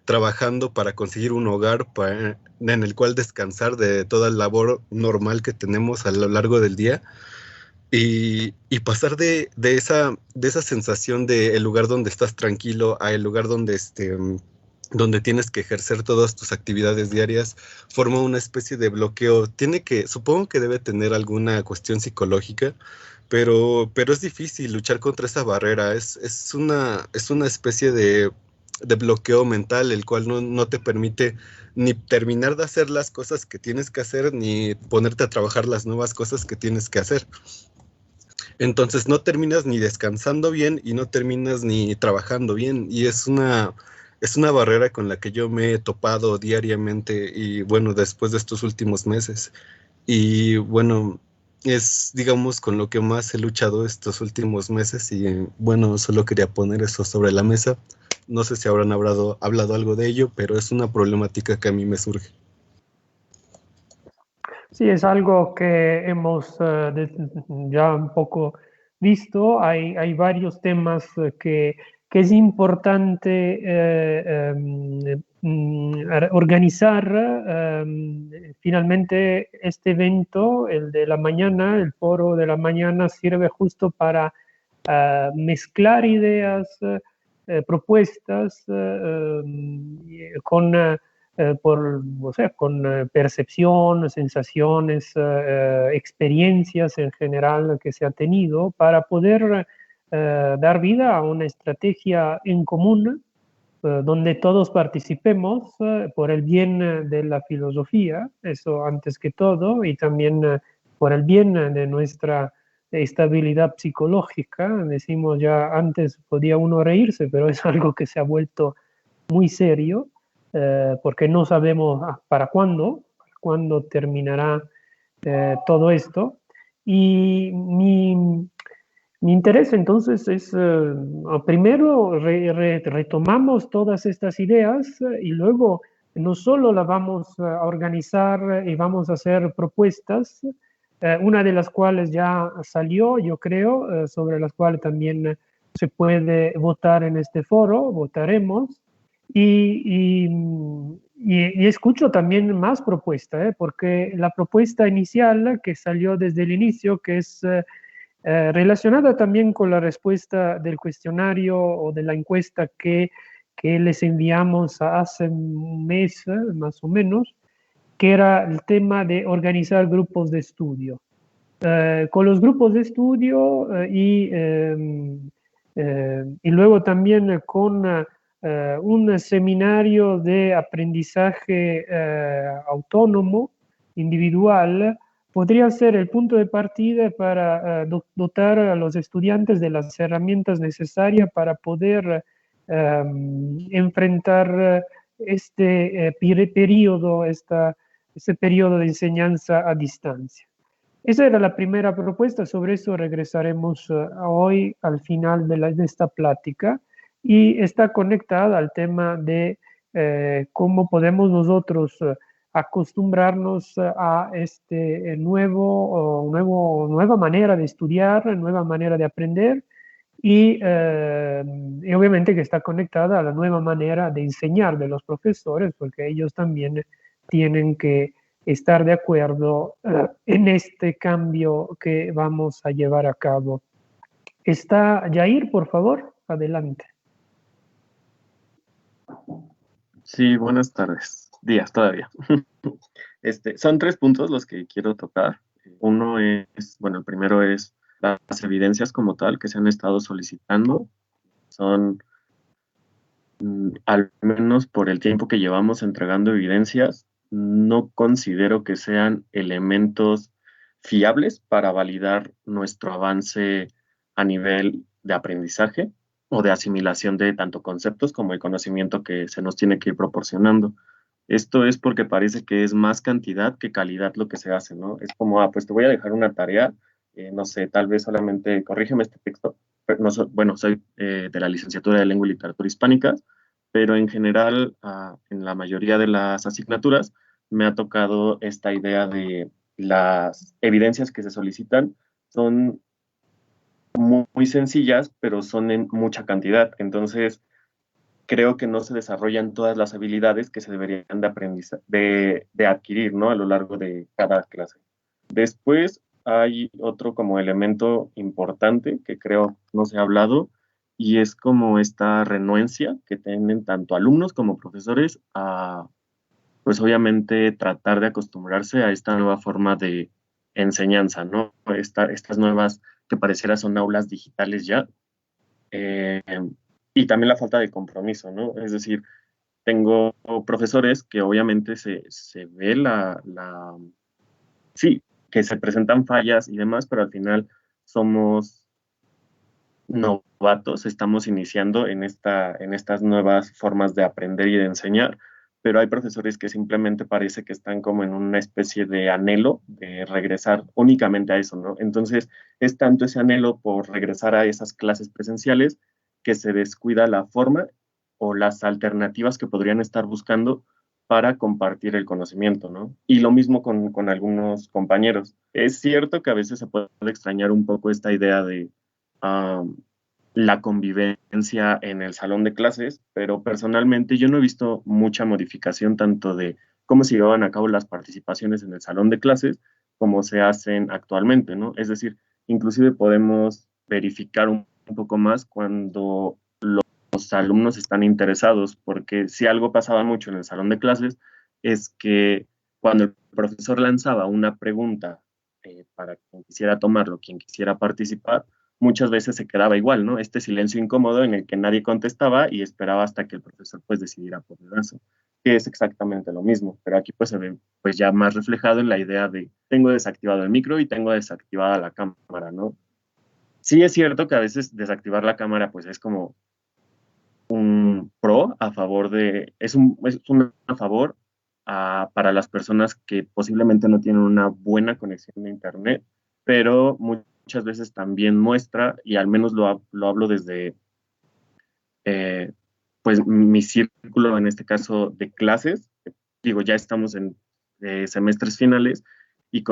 trabajando para conseguir un hogar en el cual descansar de toda la labor normal que tenemos a lo largo del día. Y pasar de esa sensación de el lugar donde estás tranquilo a el lugar donde donde tienes que ejercer todas tus actividades diarias, forma una especie de bloqueo. Supongo que debe tener alguna cuestión psicológica, pero es difícil luchar contra esa barrera. Es una especie de bloqueo mental, el cual no te permite ni terminar de hacer las cosas que tienes que hacer, ni ponerte a trabajar las nuevas cosas que tienes que hacer. Entonces no terminas ni descansando bien y no terminas ni trabajando bien, y es una barrera con la que yo me he topado diariamente y bueno, después de estos últimos meses. Y bueno, es digamos con lo que más he luchado estos últimos meses y bueno, solo quería poner eso sobre la mesa. No sé si habrán hablado algo de ello, pero es una problemática que a mí me surge. Sí, es algo que hemos ya un poco visto. Hay varios temas que es importante organizar. Finalmente, este evento, el de la mañana, el foro de la mañana, sirve justo para mezclar ideas, propuestas con percepción, sensaciones, experiencias en general que se ha tenido para poder dar vida a una estrategia en común donde todos participemos por el bien de la filosofía, eso antes que todo, y también por el bien de nuestra estabilidad psicológica. Decimos ya antes podía uno reírse, pero es algo que se ha vuelto muy serio. Porque no sabemos para cuándo terminará todo esto. Y mi interés entonces es, primero retomamos todas estas ideas y luego no solo las vamos a organizar y vamos a hacer propuestas, una de las cuales ya salió, yo creo, sobre las cuales también se puede votar en este foro, votaremos. Y escucho también más propuestas, porque la propuesta inicial que salió desde el inicio, que es relacionada también con la respuesta del cuestionario o de la encuesta que les enviamos hace un mes, más o menos, que era el tema de organizar grupos de estudio. Con los grupos de estudio y luego también con un seminario de aprendizaje autónomo, individual, podría ser el punto de partida para dotar a los estudiantes de las herramientas necesarias para poder enfrentar ese periodo de enseñanza a distancia. Esa era la primera propuesta, sobre eso regresaremos hoy al final de esta plática, y está conectada al tema de cómo podemos nosotros acostumbrarnos a nueva manera de estudiar, nueva manera de aprender, y obviamente que está conectada a la nueva manera de enseñar de los profesores, porque ellos también tienen que estar de acuerdo en este cambio que vamos a llevar a cabo. ¿Está Jair, por favor? Adelante. Sí, buenas tardes, días todavía. Son 3 puntos los que quiero tocar. Uno es, bueno, el primero es las evidencias como tal que se han estado solicitando. Son, al menos por el tiempo que llevamos entregando evidencias, no considero que sean elementos fiables para validar nuestro avance a nivel de aprendizaje o de asimilación de tanto conceptos como el conocimiento que se nos tiene que ir proporcionando. Esto es porque parece que es más cantidad que calidad lo que se hace, ¿no? Es como, pues te voy a dejar una tarea, no sé, tal vez solamente corrígeme este texto. No, bueno, soy de la licenciatura de Lengua y Literatura Hispánicas, pero en general, en la mayoría de las asignaturas, me ha tocado esta idea de las evidencias que se solicitan son muy sencillas, pero son en mucha cantidad. Entonces, creo que no se desarrollan todas las habilidades que se deberían de adquirir, ¿no? A lo largo de cada clase. Después hay otro como elemento importante que creo no se ha hablado, y es como esta renuencia que tienen tanto alumnos como profesores a, pues obviamente, tratar de acostumbrarse a esta nueva forma de enseñanza, ¿no? Estas nuevas que pareciera son aulas digitales ya. Y también la falta de compromiso, ¿no? Es decir, tengo profesores que obviamente se ve sí, que se presentan fallas y demás, pero al final somos novatos, estamos iniciando en estas nuevas formas de aprender y de enseñar, pero hay profesores que simplemente parece que están como en una especie de anhelo de regresar únicamente a eso, ¿no? Entonces, es tanto ese anhelo por regresar a esas clases presenciales que se descuida la forma o las alternativas que podrían estar buscando para compartir el conocimiento, ¿no? Y lo mismo con algunos compañeros. Es cierto que a veces se puede extrañar un poco esta idea de la convivencia en el salón de clases, pero personalmente yo no he visto mucha modificación tanto de cómo se llevaban a cabo las participaciones en el salón de clases como se hacen actualmente, ¿no? Es decir, inclusive podemos verificar un poco más cuando los alumnos están interesados, porque si algo pasaba mucho en el salón de clases es que cuando el profesor lanzaba una pregunta para quien quisiera tomarlo, quien quisiera participar, muchas veces se quedaba igual, ¿no? Este silencio incómodo en el que nadie contestaba y esperaba hasta que el profesor pues decidiera por dedazo, que es exactamente lo mismo, pero aquí pues se ve pues ya más reflejado en la idea de tengo desactivado el micro y tengo desactivada la cámara, ¿no? Sí es cierto que a veces desactivar la cámara pues es como un pro a favor de, es un a favor para las personas que posiblemente no tienen una buena conexión de internet, pero muchas veces también muestra, y al menos lo hablo desde pues mi círculo, en este caso de clases, digo, ya estamos en semestres finales y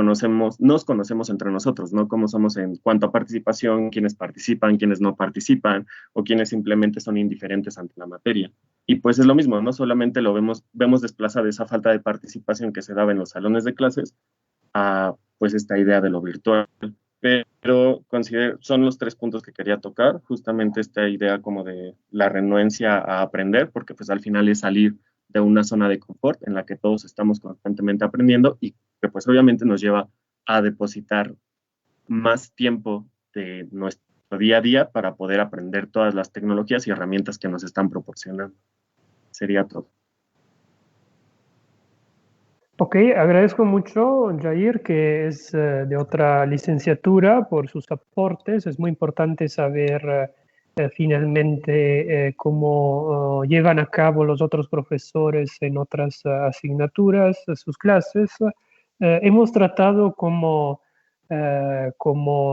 nos conocemos entre nosotros, ¿no? Cómo somos en cuanto a participación, quiénes participan, quiénes no participan, o quiénes simplemente son indiferentes ante la materia. Y pues es lo mismo, no solamente lo vemos desplazada esa falta de participación que se daba en los salones de clases a pues esta idea de lo virtual. Pero son los 3 puntos que quería tocar, justamente esta idea como de la renuencia a aprender, porque pues al final es salir de una zona de confort en la que todos estamos constantemente aprendiendo y que pues obviamente nos lleva a depositar más tiempo de nuestro día a día para poder aprender todas las tecnologías y herramientas que nos están proporcionando. Sería todo. Ok, agradezco mucho, Jair, que es de otra licenciatura, por sus aportes. Es muy importante saber finalmente cómo llevan a cabo los otros profesores en otras asignaturas, sus clases. Hemos tratado como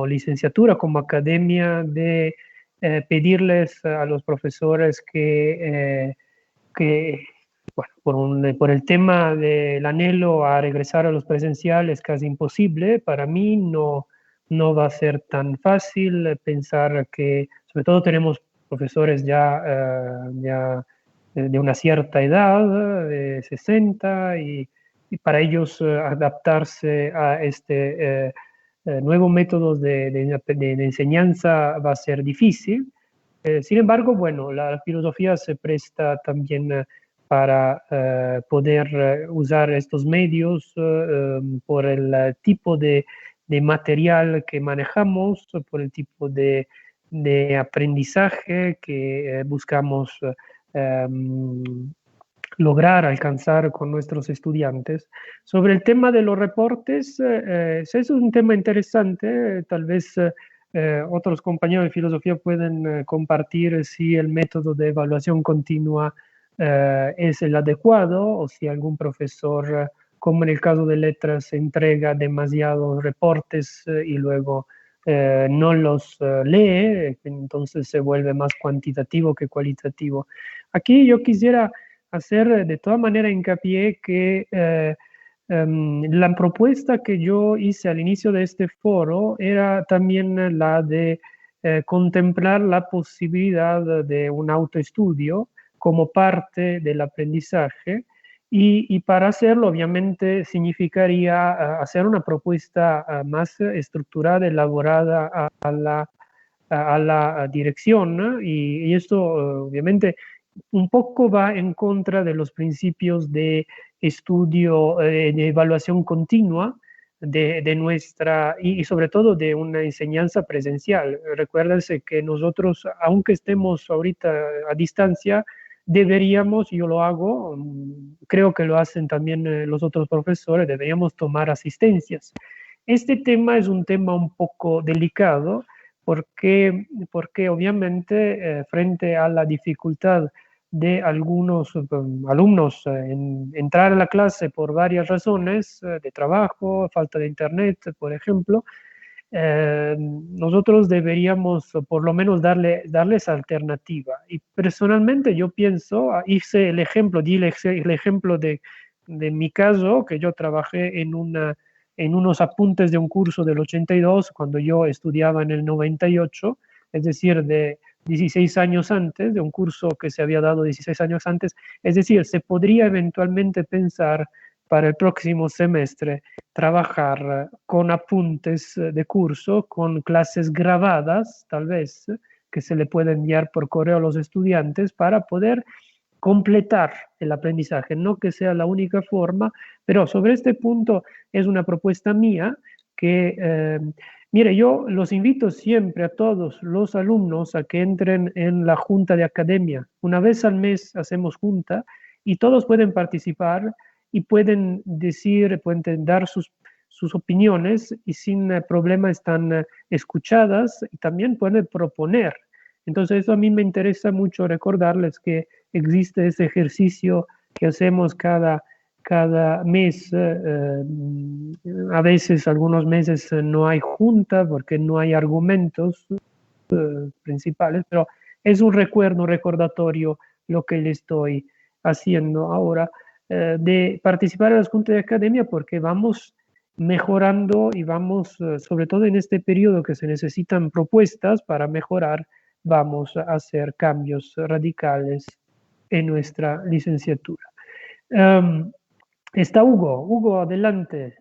licenciatura, como academia, de pedirles a los profesores que bueno, por el tema del anhelo a regresar a los presenciales casi imposible, para mí no va a ser tan fácil pensar que, sobre todo tenemos profesores ya de una cierta edad, de 60, y para ellos adaptarse a este nuevo método de enseñanza va a ser difícil. Sin embargo, bueno, la filosofía se presta también para poder usar estos medios por el tipo de material que manejamos, por el tipo de aprendizaje que buscamos lograr alcanzar con nuestros estudiantes. Sobre el tema de los reportes, es un tema interesante, tal vez otros compañeros de filosofía pueden compartir si el método de evaluación continua es el adecuado o si algún profesor, como en el caso de letras, entrega demasiados reportes y luego no los lee, entonces se vuelve más cuantitativo que cualitativo. Aquí yo quisiera hacer de todas maneras hincapié que la propuesta que yo hice al inicio de este foro era también la de contemplar la posibilidad de un autoestudio como parte del aprendizaje y para hacerlo obviamente significaría hacer una propuesta más estructurada, elaborada a la dirección, ¿no? Y esto obviamente un poco va en contra de los principios de estudio, de evaluación continua de nuestra, y sobre todo de una enseñanza presencial. Recuérdense que nosotros, aunque estemos ahorita a distancia, deberíamos, yo lo hago, creo que lo hacen también los otros profesores, deberíamos tomar asistencias. Este tema es un tema un poco delicado porque obviamente frente a la dificultad de algunos alumnos en entrar a la clase por varias razones, de trabajo, falta de internet, por ejemplo, nosotros deberíamos por lo menos darles alternativa. Y personalmente yo pienso, hice el ejemplo, di el ejemplo de mi caso, que yo trabajé en unos apuntes de un curso del 82 cuando yo estudiaba en el 98, es decir, de 16 años antes, de un curso que se había dado 16 años antes, es decir, se podría eventualmente pensar para el próximo semestre trabajar con apuntes de curso, con clases grabadas, tal vez, que se le puede enviar por correo a los estudiantes para poder completar el aprendizaje, no que sea la única forma, pero sobre este punto es una propuesta mía que, mire, yo los invito siempre a todos los alumnos a que entren en la junta de academia. Una vez al mes hacemos junta y todos pueden participar y pueden decir, pueden dar sus opiniones y sin problema están escuchadas y también pueden proponer. Entonces eso a mí me interesa mucho recordarles que existe ese ejercicio que hacemos cada mes. A veces, algunos meses no hay junta porque no hay argumentos principales, pero es un recuerdo, un recordatorio lo que le estoy haciendo ahora de participar en las juntas de academia porque vamos mejorando y vamos, sobre todo en este periodo que se necesitan propuestas para mejorar, vamos a hacer cambios radicales en nuestra licenciatura. Está Hugo. Hugo, adelante.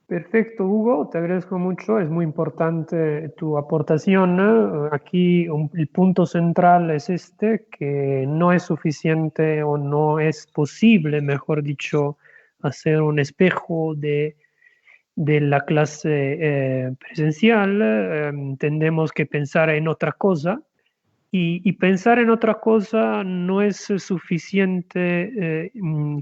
Perfecto, Hugo, te agradezco mucho, es muy importante tu aportación. Aquí el punto central es este, que no es suficiente o no es posible, mejor dicho, hacer un espejo de la clase presencial. Tenemos que pensar en otra cosa. Y pensar en otra cosa no es suficiente,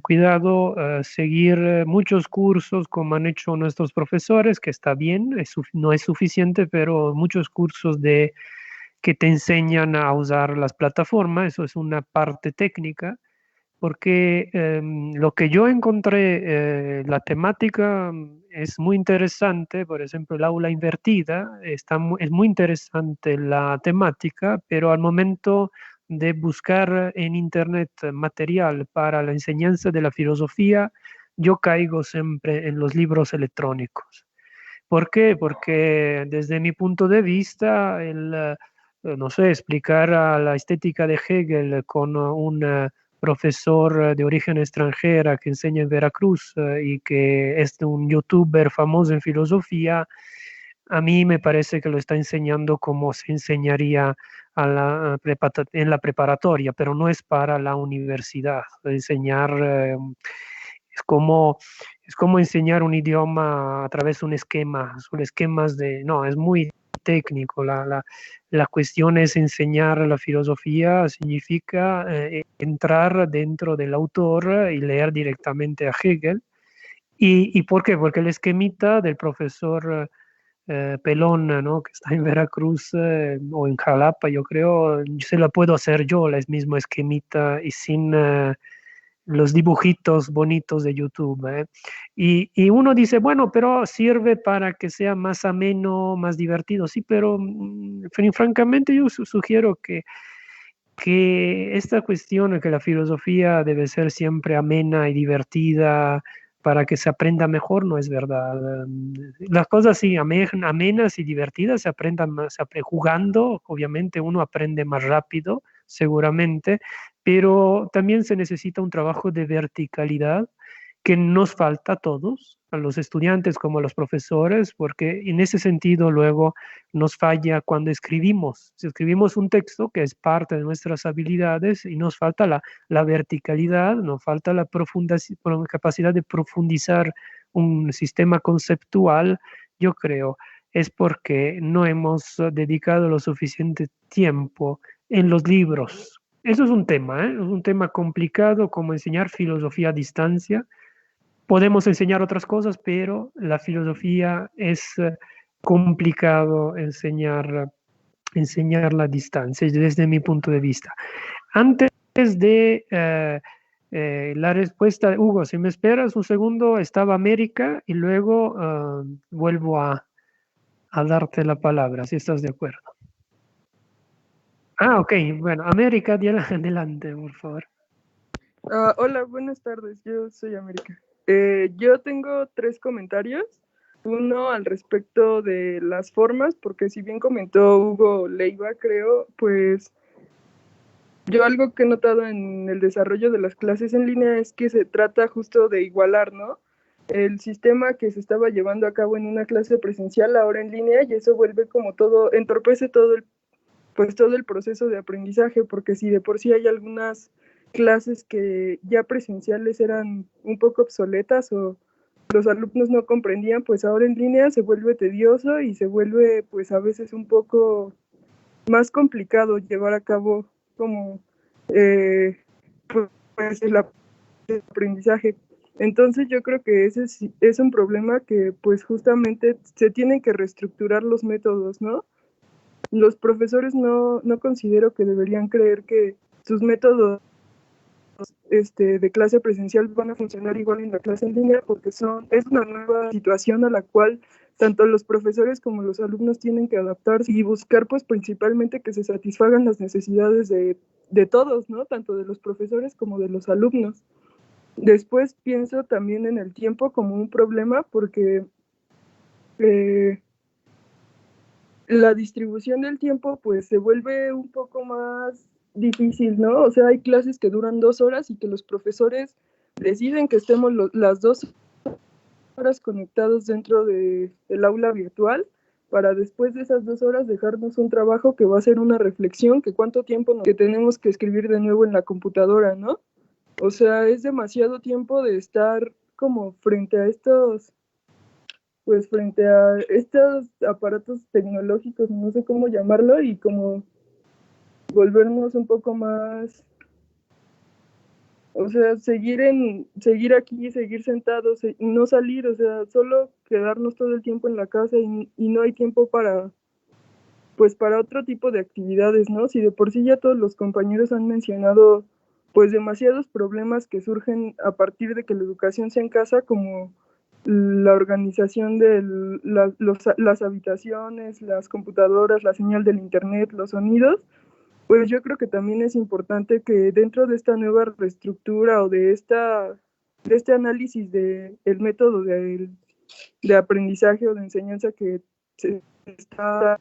cuidado, seguir muchos cursos como han hecho nuestros profesores, que está bien, no es suficiente, pero muchos cursos que te enseñan a usar las plataformas, eso es una parte técnica, porque lo que yo encontré, la temática es muy interesante, por ejemplo, el aula invertida, es muy interesante la temática, pero al momento de buscar en Internet material para la enseñanza de la filosofía, yo caigo siempre en los libros electrónicos. ¿Por qué? Porque desde mi punto de vista, no sé, explicar a la estética de Hegel con un profesor de origen extranjera que enseña en Veracruz y que es un youtuber famoso en filosofía, a mí me parece que lo está enseñando como se enseñaría en la preparatoria, pero no es para la universidad. Enseñar es como, es como enseñar un idioma a través de un esquema, son esquemas de, no, es muy técnico. La cuestión es enseñar la filosofía, significa entrar dentro del autor y leer directamente a Hegel. ¿Y por qué? Porque el esquemita del profesor Pelón, ¿no? Que está en Veracruz o en Jalapa, yo creo, se la puedo hacer yo, la misma esquemita y sin los dibujitos bonitos de YouTube. Y uno dice, bueno, pero sirve para que sea más ameno, más divertido. Sí, pero francamente yo sugiero que esta cuestión, que la filosofía debe ser siempre amena y divertida para que se aprenda mejor, no es verdad. Las cosas sí, amenas y divertidas se aprendan más jugando, obviamente uno aprende más rápido, seguramente, pero también se necesita un trabajo de verticalidad que nos falta a todos, a los estudiantes como a los profesores, porque en ese sentido luego nos falla cuando escribimos. Si escribimos un texto que es parte de nuestras habilidades y nos falta la verticalidad, nos falta la capacidad de profundizar un sistema conceptual, yo creo, es porque no hemos dedicado lo suficiente tiempo en los libros. Eso es un tema, ¿eh? Es un tema complicado como enseñar filosofía a distancia. Podemos enseñar otras cosas, pero la filosofía es complicado enseñarla a distancia, desde mi punto de vista. Antes de la respuesta, Hugo, si me esperas un segundo, estaba América y luego vuelvo a darte la palabra, si estás de acuerdo. Ah, ok, bueno, América, adelante, por favor. Hola, buenas tardes, yo soy América. Yo tengo 3 comentarios. Uno al respecto de las formas, porque si bien comentó Hugo Leiva, creo, pues yo algo que he notado en el desarrollo de las clases en línea es que se trata justo de igualar, ¿no? El sistema que se estaba llevando a cabo en una clase presencial ahora en línea, y eso vuelve como todo, entorpece todo el proceso de aprendizaje, porque si de por sí hay algunas clases que ya presenciales eran un poco obsoletas o los alumnos no comprendían, pues ahora en línea se vuelve tedioso y se vuelve pues a veces un poco más complicado llevar a cabo como pues el aprendizaje. Entonces yo creo que ese es un problema que pues justamente se tienen que reestructurar los métodos, ¿no? Los profesores no considero que deberían creer que sus métodos de clase presencial van a funcionar igual en la clase en línea, porque es una nueva situación a la cual tanto los profesores como los alumnos tienen que adaptarse y buscar pues principalmente que se satisfagan las necesidades de todos, ¿no? Tanto de los profesores como de los alumnos. Después pienso también en el tiempo como un problema, porque la distribución del tiempo pues se vuelve un poco más difícil, ¿no? O sea, hay clases que duran 2 horas y que los profesores deciden que estemos las 2 horas conectados dentro del aula virtual para después de esas 2 horas dejarnos un trabajo que va a ser una reflexión, que cuánto tiempo que tenemos que escribir de nuevo en la computadora, ¿no? O sea, es demasiado tiempo de estar como frente a estos aparatos tecnológicos, no sé cómo llamarlo, y como volvernos un poco más, o sea, seguir aquí, seguir sentados, no salir, o sea, solo quedarnos todo el tiempo en la casa y no hay tiempo para otro tipo de actividades, ¿no? Si de por sí ya todos los compañeros han mencionado pues demasiados problemas que surgen a partir de que la educación sea en casa, como la organización de las habitaciones, las computadoras, la señal del internet, los sonidos, pues yo creo que también es importante que dentro de esta nueva reestructura o de este análisis del método de aprendizaje o de enseñanza que se está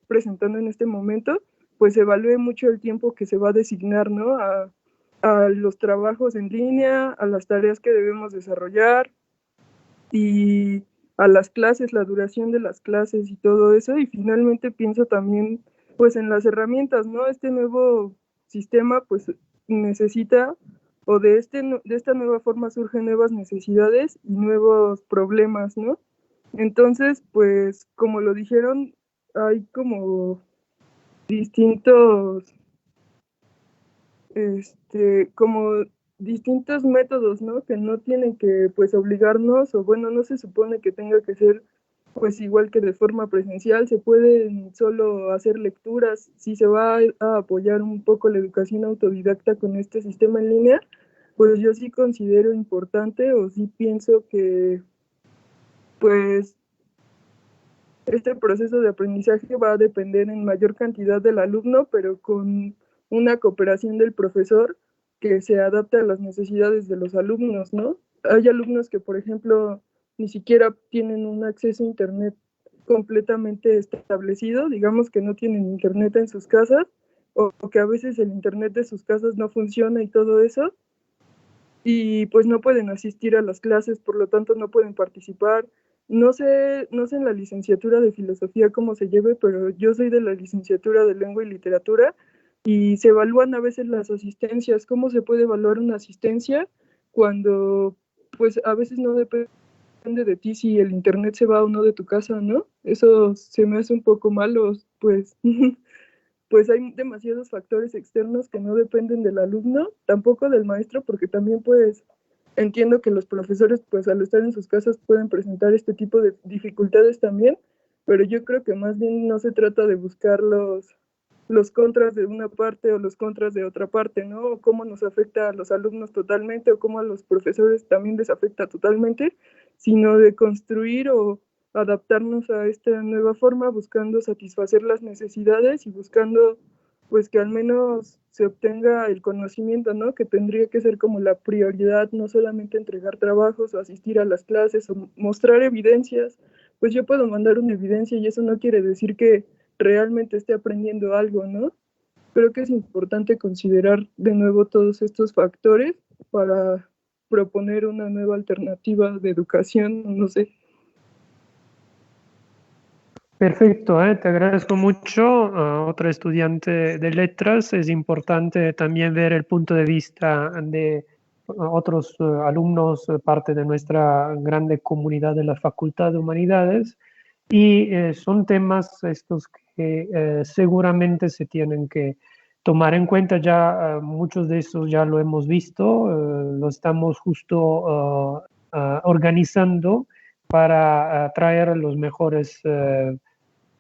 presentando en este momento, pues evalúe mucho el tiempo que se va a designar, ¿no? A los trabajos en línea, a las tareas que debemos desarrollar y a las clases, la duración de las clases y todo eso. Y finalmente pienso también pues en las herramientas, ¿no? Este nuevo sistema pues necesita, o de esta nueva forma surgen nuevas necesidades y nuevos problemas, ¿no? Entonces, pues como lo dijeron, hay como distintos métodos, ¿no? Que no tienen que, pues, obligarnos, o bueno, no se supone que tenga que ser, pues, igual que de forma presencial. Se pueden solo hacer lecturas. Si se va a apoyar un poco la educación autodidacta con este sistema en línea, pues yo sí considero importante, o sí pienso que, pues, este proceso de aprendizaje va a depender en mayor cantidad del alumno, pero con una cooperación del profesor que se adapte a las necesidades de los alumnos, ¿no? Hay alumnos que, por ejemplo, ni siquiera tienen un acceso a internet completamente establecido, digamos que no tienen internet en sus casas, o que a veces el internet de sus casas no funciona y todo eso, y pues no pueden asistir a las clases, por lo tanto no pueden participar. No sé en la licenciatura de filosofía cómo se lleve, pero yo soy de la licenciatura de lengua y literatura, y se evalúan a veces las asistencias. ¿Cómo se puede evaluar una asistencia cuando pues a veces no depende de ti si el internet se va o no de tu casa, ¿no? Eso se me hace un poco malo, pues pues hay demasiados factores externos que no dependen del alumno, tampoco del maestro, porque también pues entiendo que los profesores pues al estar en sus casas pueden presentar este tipo de dificultades también, pero yo creo que más bien no se trata de buscar los contras de una parte o los contras de otra parte, ¿no? O cómo nos afecta a los alumnos totalmente o cómo a los profesores también les afecta totalmente, sino de construir o adaptarnos a esta nueva forma, buscando satisfacer las necesidades y buscando pues que al menos se obtenga el conocimiento, ¿no? Que tendría que ser como la prioridad, no solamente entregar trabajos o asistir a las clases o mostrar evidencias. Pues yo puedo mandar una evidencia y eso no quiere decir que realmente esté aprendiendo algo, ¿no? Creo que es importante considerar de nuevo todos estos factores para proponer una nueva alternativa de educación, no sé. Perfecto, te agradezco mucho. Otro estudiante de letras, es importante también ver el punto de vista de otros alumnos, parte de nuestra grande comunidad de la Facultad de Humanidades, y son temas estos que seguramente se tienen que tomar en cuenta. Ya muchos de esos ya lo hemos visto, lo estamos justo organizando para traer los mejores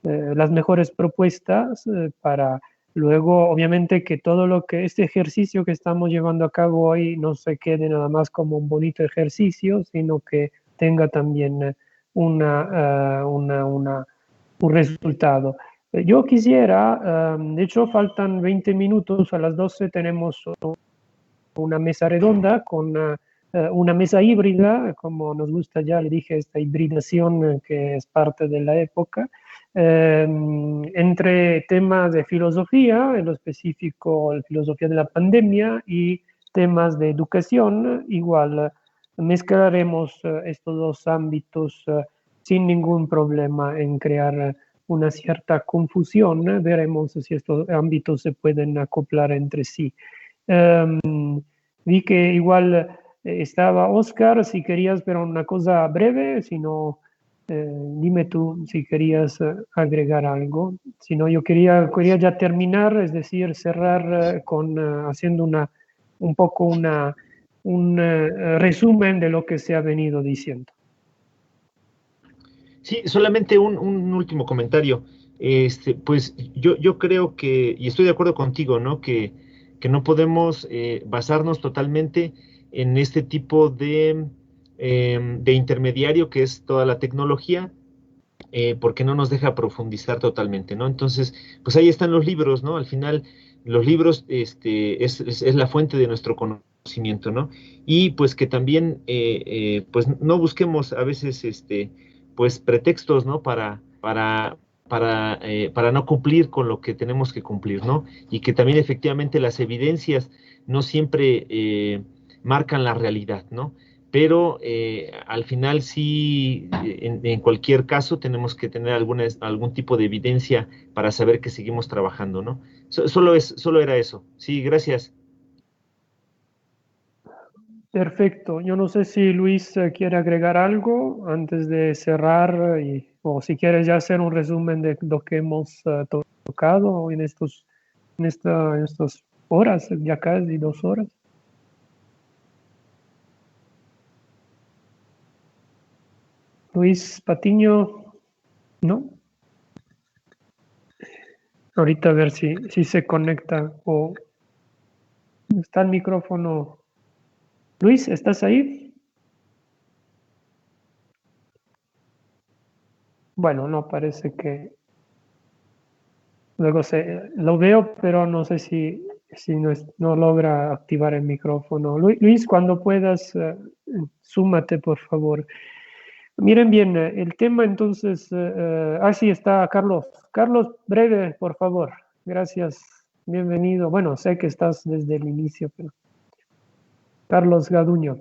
las mejores propuestas para luego, obviamente, que todo lo que este ejercicio que estamos llevando a cabo hoy no se quede nada más como un bonito ejercicio, sino que tenga también un resultado. Yo quisiera, de hecho, faltan 20 minutos, a las 12 tenemos una mesa redonda con una mesa híbrida, como nos gusta ya, le dije, esta hibridación que es parte de la época, entre temas de filosofía, en lo específico la filosofía de la pandemia, y temas de educación, igual mezclaremos estos dos ámbitos sin ningún problema en crear una cierta confusión. Veremos si estos ámbitos se pueden acoplar entre sí. Vi que igual estaba Oscar, si querías, pero una cosa breve, si no, dime tú si querías agregar algo. Si no, yo quería ya terminar, es decir, cerrar haciendo un poco un resumen de lo que se ha venido diciendo. Sí, solamente un último comentario. Pues yo creo que, y estoy de acuerdo contigo, ¿no? Que no podemos basarnos totalmente en este tipo de intermediario que es toda la tecnología, porque no nos deja profundizar totalmente, ¿no? Entonces, pues ahí están los libros, ¿no? Al final, los libros es la fuente de nuestro conocimiento, ¿no? Y pues que también, pues no busquemos a veces, pues pretextos, ¿no? Para no cumplir con lo que tenemos que cumplir, ¿no? Y que también efectivamente las evidencias no siempre marcan la realidad, ¿no? Pero al final sí, en cualquier caso, tenemos que tener algún tipo de evidencia para saber que seguimos trabajando, ¿no? Solo era eso. Sí, gracias. Perfecto. Yo no sé si Luis quiere agregar algo antes de cerrar o si quieres ya hacer un resumen de lo que hemos tocado en estas horas, ya casi 2 horas. Luis Patiño, ¿no? Ahorita a ver si se conecta o está el micrófono. Luis, ¿estás ahí? Bueno, no parece que... Luego lo veo, pero no sé si no logra activar el micrófono. Luis, cuando puedas, súmate, por favor. Miren bien, el tema entonces... sí, está Carlos. Carlos, breve, por favor. Gracias. Bienvenido. Bueno, sé que estás desde el inicio, pero... Carlos Gaduño.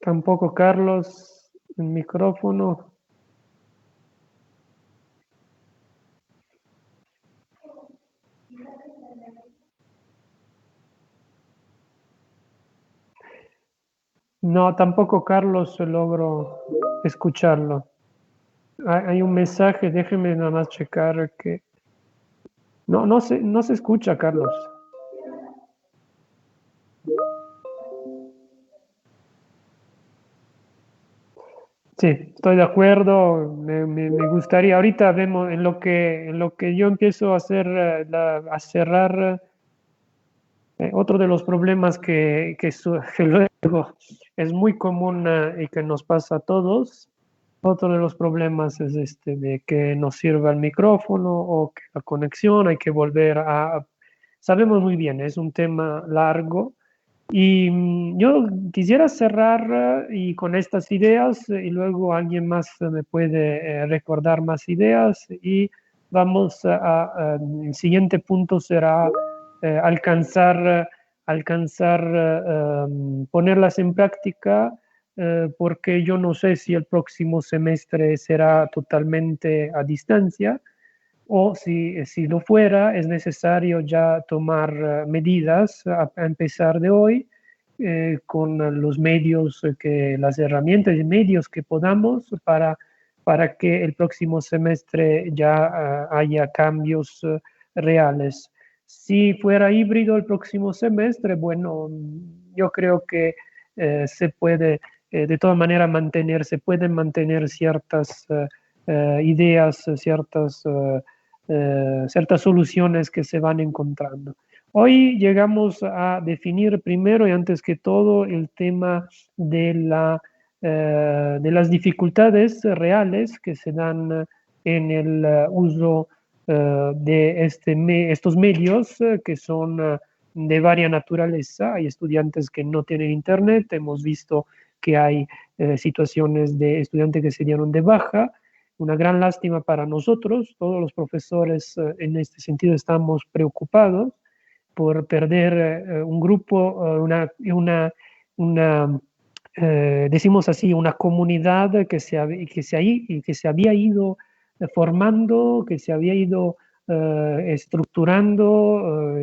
Tampoco Carlos, el micrófono. No, tampoco Carlos logro escucharlo. Hay un mensaje, déjeme nada más checar que... No se escucha, Carlos. Sí, estoy de acuerdo. Me gustaría, ahorita vemos en lo que yo empiezo a hacer, a cerrar. Otro de los problemas que luego es muy común y que nos pasa a todos. Otro de los problemas es de que no sirva el micrófono o que la conexión, hay que volver a... Sabemos muy bien, es un tema largo. Y yo quisiera cerrar y con estas ideas y luego alguien más me puede recordar más ideas y vamos el siguiente punto será ponerlas en práctica porque yo no sé si el próximo semestre será totalmente a distancia o si lo fuera, es necesario ya tomar medidas a empezar de hoy con los medios, las herramientas y medios que podamos para que el próximo semestre ya haya cambios reales. Si fuera híbrido el próximo semestre, bueno, yo creo que se puede de todas maneras se pueden mantener ciertas ideas, ciertas soluciones que se van encontrando. Hoy llegamos a definir primero y antes que todo el tema de las dificultades reales que se dan en el uso de estos medios que son de varia naturaleza. Hay estudiantes que no tienen internet, hemos visto que hay situaciones de estudiantes que se dieron de baja. Una gran lástima para nosotros, todos los profesores en este sentido estamos preocupados por perder un grupo, decimos así, una comunidad que se había ido formando, que se había ido estructurando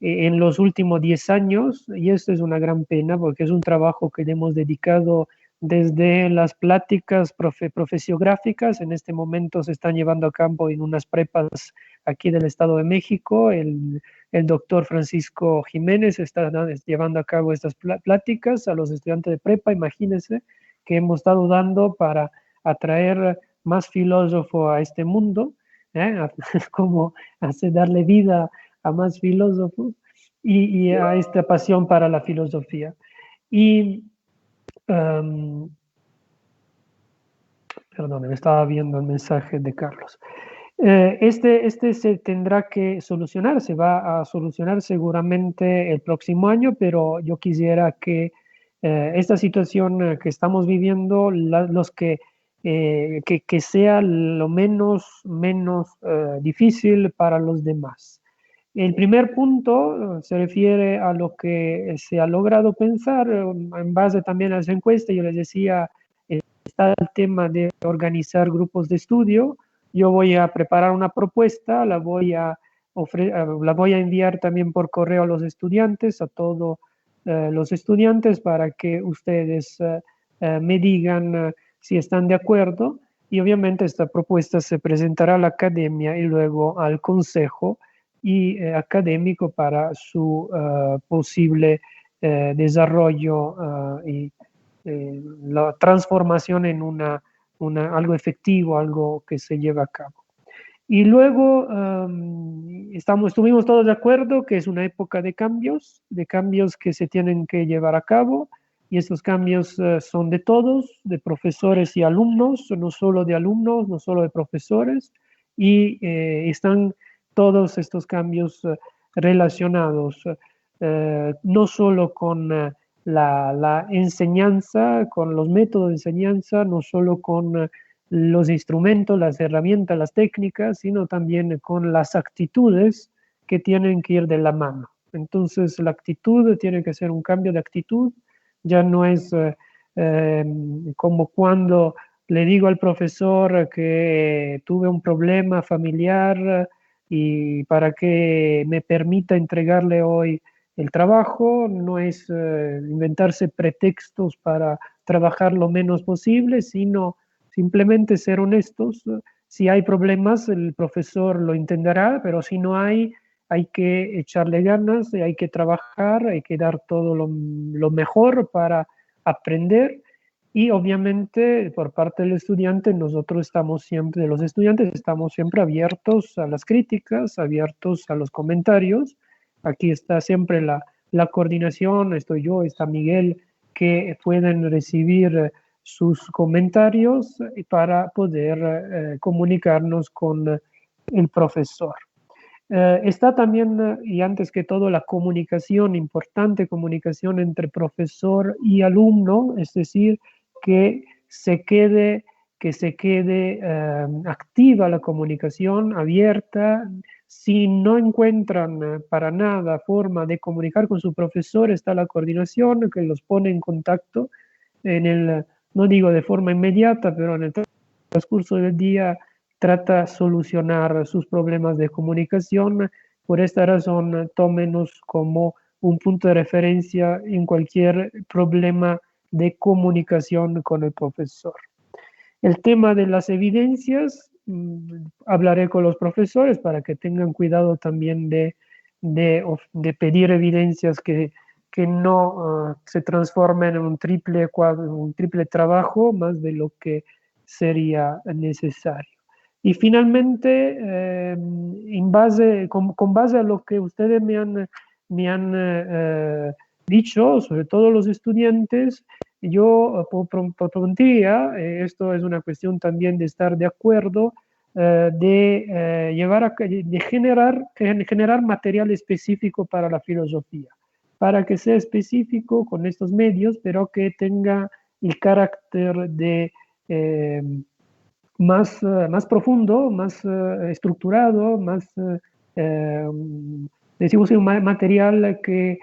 en los últimos 10 años, y esto es una gran pena porque es un trabajo que le hemos dedicado desde las pláticas profesiográficas. En este momento se están llevando a cabo en unas prepas aquí del Estado de México. El doctor Francisco Jiménez está llevando a cabo estas pláticas a los estudiantes de prepa. Imagínense que hemos estado dando para atraer más filósofo a este mundo, cómo darle vida a más filósofos y a esta pasión para la filosofía. Y perdón, me estaba viendo el mensaje de Carlos. Este se tendrá que solucionar, se va a solucionar seguramente el próximo año, pero yo quisiera que esta situación que estamos viviendo, que sea lo menos difícil para los demás. El primer punto se refiere a lo que se ha logrado pensar en base también a esa encuesta. Yo les decía, está el tema de organizar grupos de estudio. Yo voy a preparar una propuesta, la voy a enviar también por correo a los estudiantes, a todos los estudiantes, para que ustedes me digan si están de acuerdo. Y obviamente esta propuesta se presentará a la academia y luego al consejo académico para su posible desarrollo y la transformación en algo efectivo, algo que se lleva a cabo. Y luego estuvimos todos de acuerdo que es una época de cambios que se tienen que llevar a cabo, y estos cambios son de todos, de profesores y alumnos, no solo de alumnos, no solo de profesores, y están todos estos cambios relacionados no solo con la enseñanza, con los métodos de enseñanza, no solo con los instrumentos, las herramientas, las técnicas, sino también con las actitudes que tienen que ir de la mano. Entonces la actitud tiene que ser un cambio de actitud, ya no es como cuando le digo al profesor que tuve un problema familiar y para que me permita entregarle hoy el trabajo, no es inventarse pretextos para trabajar lo menos posible, sino simplemente ser honestos. Si hay problemas, el profesor lo entenderá, pero si no hay que echarle ganas, hay que trabajar, hay que dar todo lo mejor para aprender. Y obviamente por parte del estudiante, nosotros estamos siempre abiertos a las críticas, abiertos a los comentarios. Aquí está siempre la coordinación, estoy yo, está Miguel, que pueden recibir sus comentarios para poder comunicarnos con el profesor. Está también, y antes que todo, la comunicación, importante comunicación entre profesor y alumno, es decir, que se quede activa la comunicación, abierta. Si no encuentran para nada forma de comunicar con su profesor, está la coordinación que los pone en contacto no digo de forma inmediata, pero en el transcurso del día trata de solucionar sus problemas de comunicación. Por esta razón, tómenos como un punto de referencia en cualquier problema de comunicación con el profesor. El tema de las evidencias, hablaré con los profesores para que tengan cuidado también de pedir evidencias que no se transformen en un triple trabajo más de lo que sería necesario. Y finalmente, con base a lo que ustedes me han dicho, sobre todo los estudiantes, yo propondría, esto es una cuestión también de estar de acuerdo, de generar material específico para la filosofía, para que sea específico con estos medios, pero que tenga el carácter de más profundo, más estructurado, más decimos un material que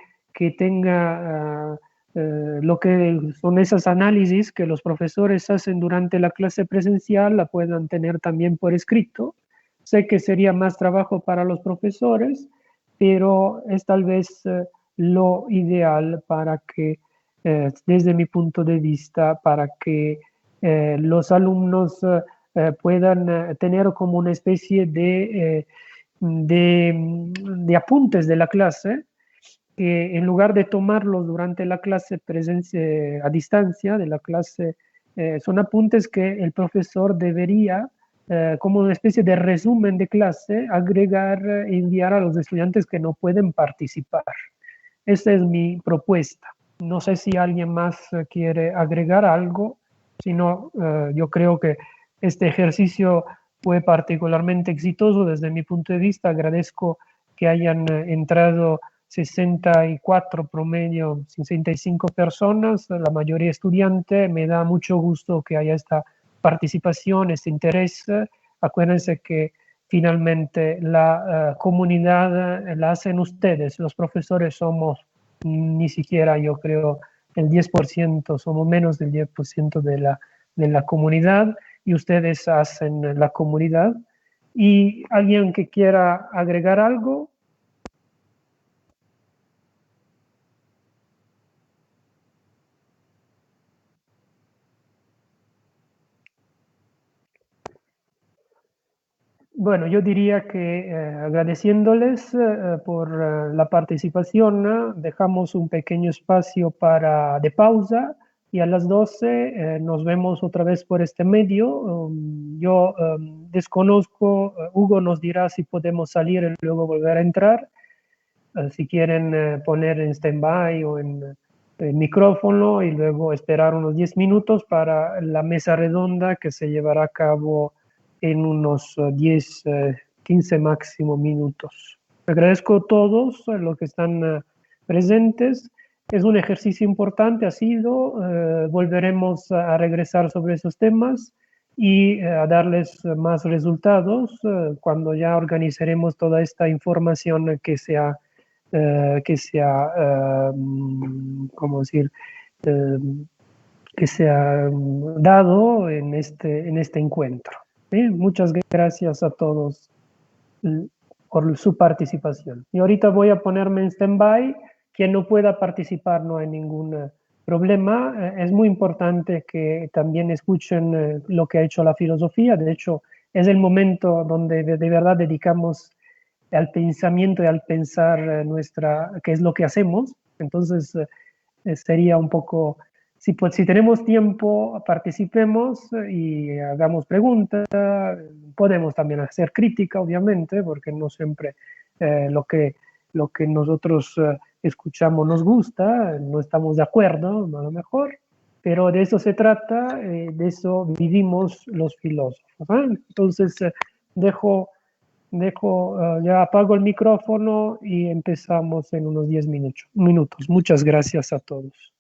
tenga lo que son esos análisis que los profesores hacen durante la clase presencial, la puedan tener también por escrito. Sé que sería más trabajo para los profesores, pero es tal vez lo ideal para que, desde mi punto de vista, para que los alumnos puedan tener como una especie de apuntes de la clase, que en lugar de tomarlos durante la clase a distancia de la clase, son apuntes que el profesor debería, como una especie de resumen de clase, agregar e enviar a los estudiantes que no pueden participar. Esa es mi propuesta. No sé si alguien más quiere agregar algo, si no, yo creo que este ejercicio fue particularmente exitoso desde mi punto de vista. Agradezco que hayan entrado 64 promedio, 65 personas, la mayoría estudiante. Me da mucho gusto que haya esta participación, este interés. Acuérdense que finalmente la comunidad la hacen ustedes, los profesores somos ni siquiera, yo creo, el 10%, somos menos del 10% de la comunidad, y ustedes hacen la comunidad. ¿Y alguien que quiera agregar algo? Bueno, yo diría que agradeciéndoles por la participación, dejamos un pequeño espacio de pausa, y a las 12 nos vemos otra vez por este medio. Yo desconozco, Hugo nos dirá si podemos salir y luego volver a entrar. Si quieren poner en stand-by o en micrófono y luego esperar unos 10 minutos para la mesa redonda que se llevará a cabo en unos 10, 15 máximo minutos. Agradezco a todos los que están presentes. Es un ejercicio importante, ha sido. Volveremos a regresar sobre esos temas y a darles más resultados cuando ya organizaremos toda esta información que se ha ¿cómo decir? Que se ha dado en este encuentro. Muchas gracias a todos por su participación. Y ahorita voy a ponerme en stand-by. Quien no pueda participar, no hay ningún problema. Es muy importante que también escuchen lo que ha hecho la filosofía. De hecho, es el momento donde de verdad dedicamos al pensamiento y al pensar qué es lo que hacemos. Entonces, sería un poco, si tenemos tiempo, participemos y hagamos preguntas. Podemos también hacer crítica, obviamente, porque no siempre lo que nosotros escuchamos nos gusta, no estamos de acuerdo, a lo mejor, pero de eso se trata, de eso vivimos los filósofos. Entonces, ya apago el micrófono y empezamos en unos 10 minutos. Muchas gracias a todos.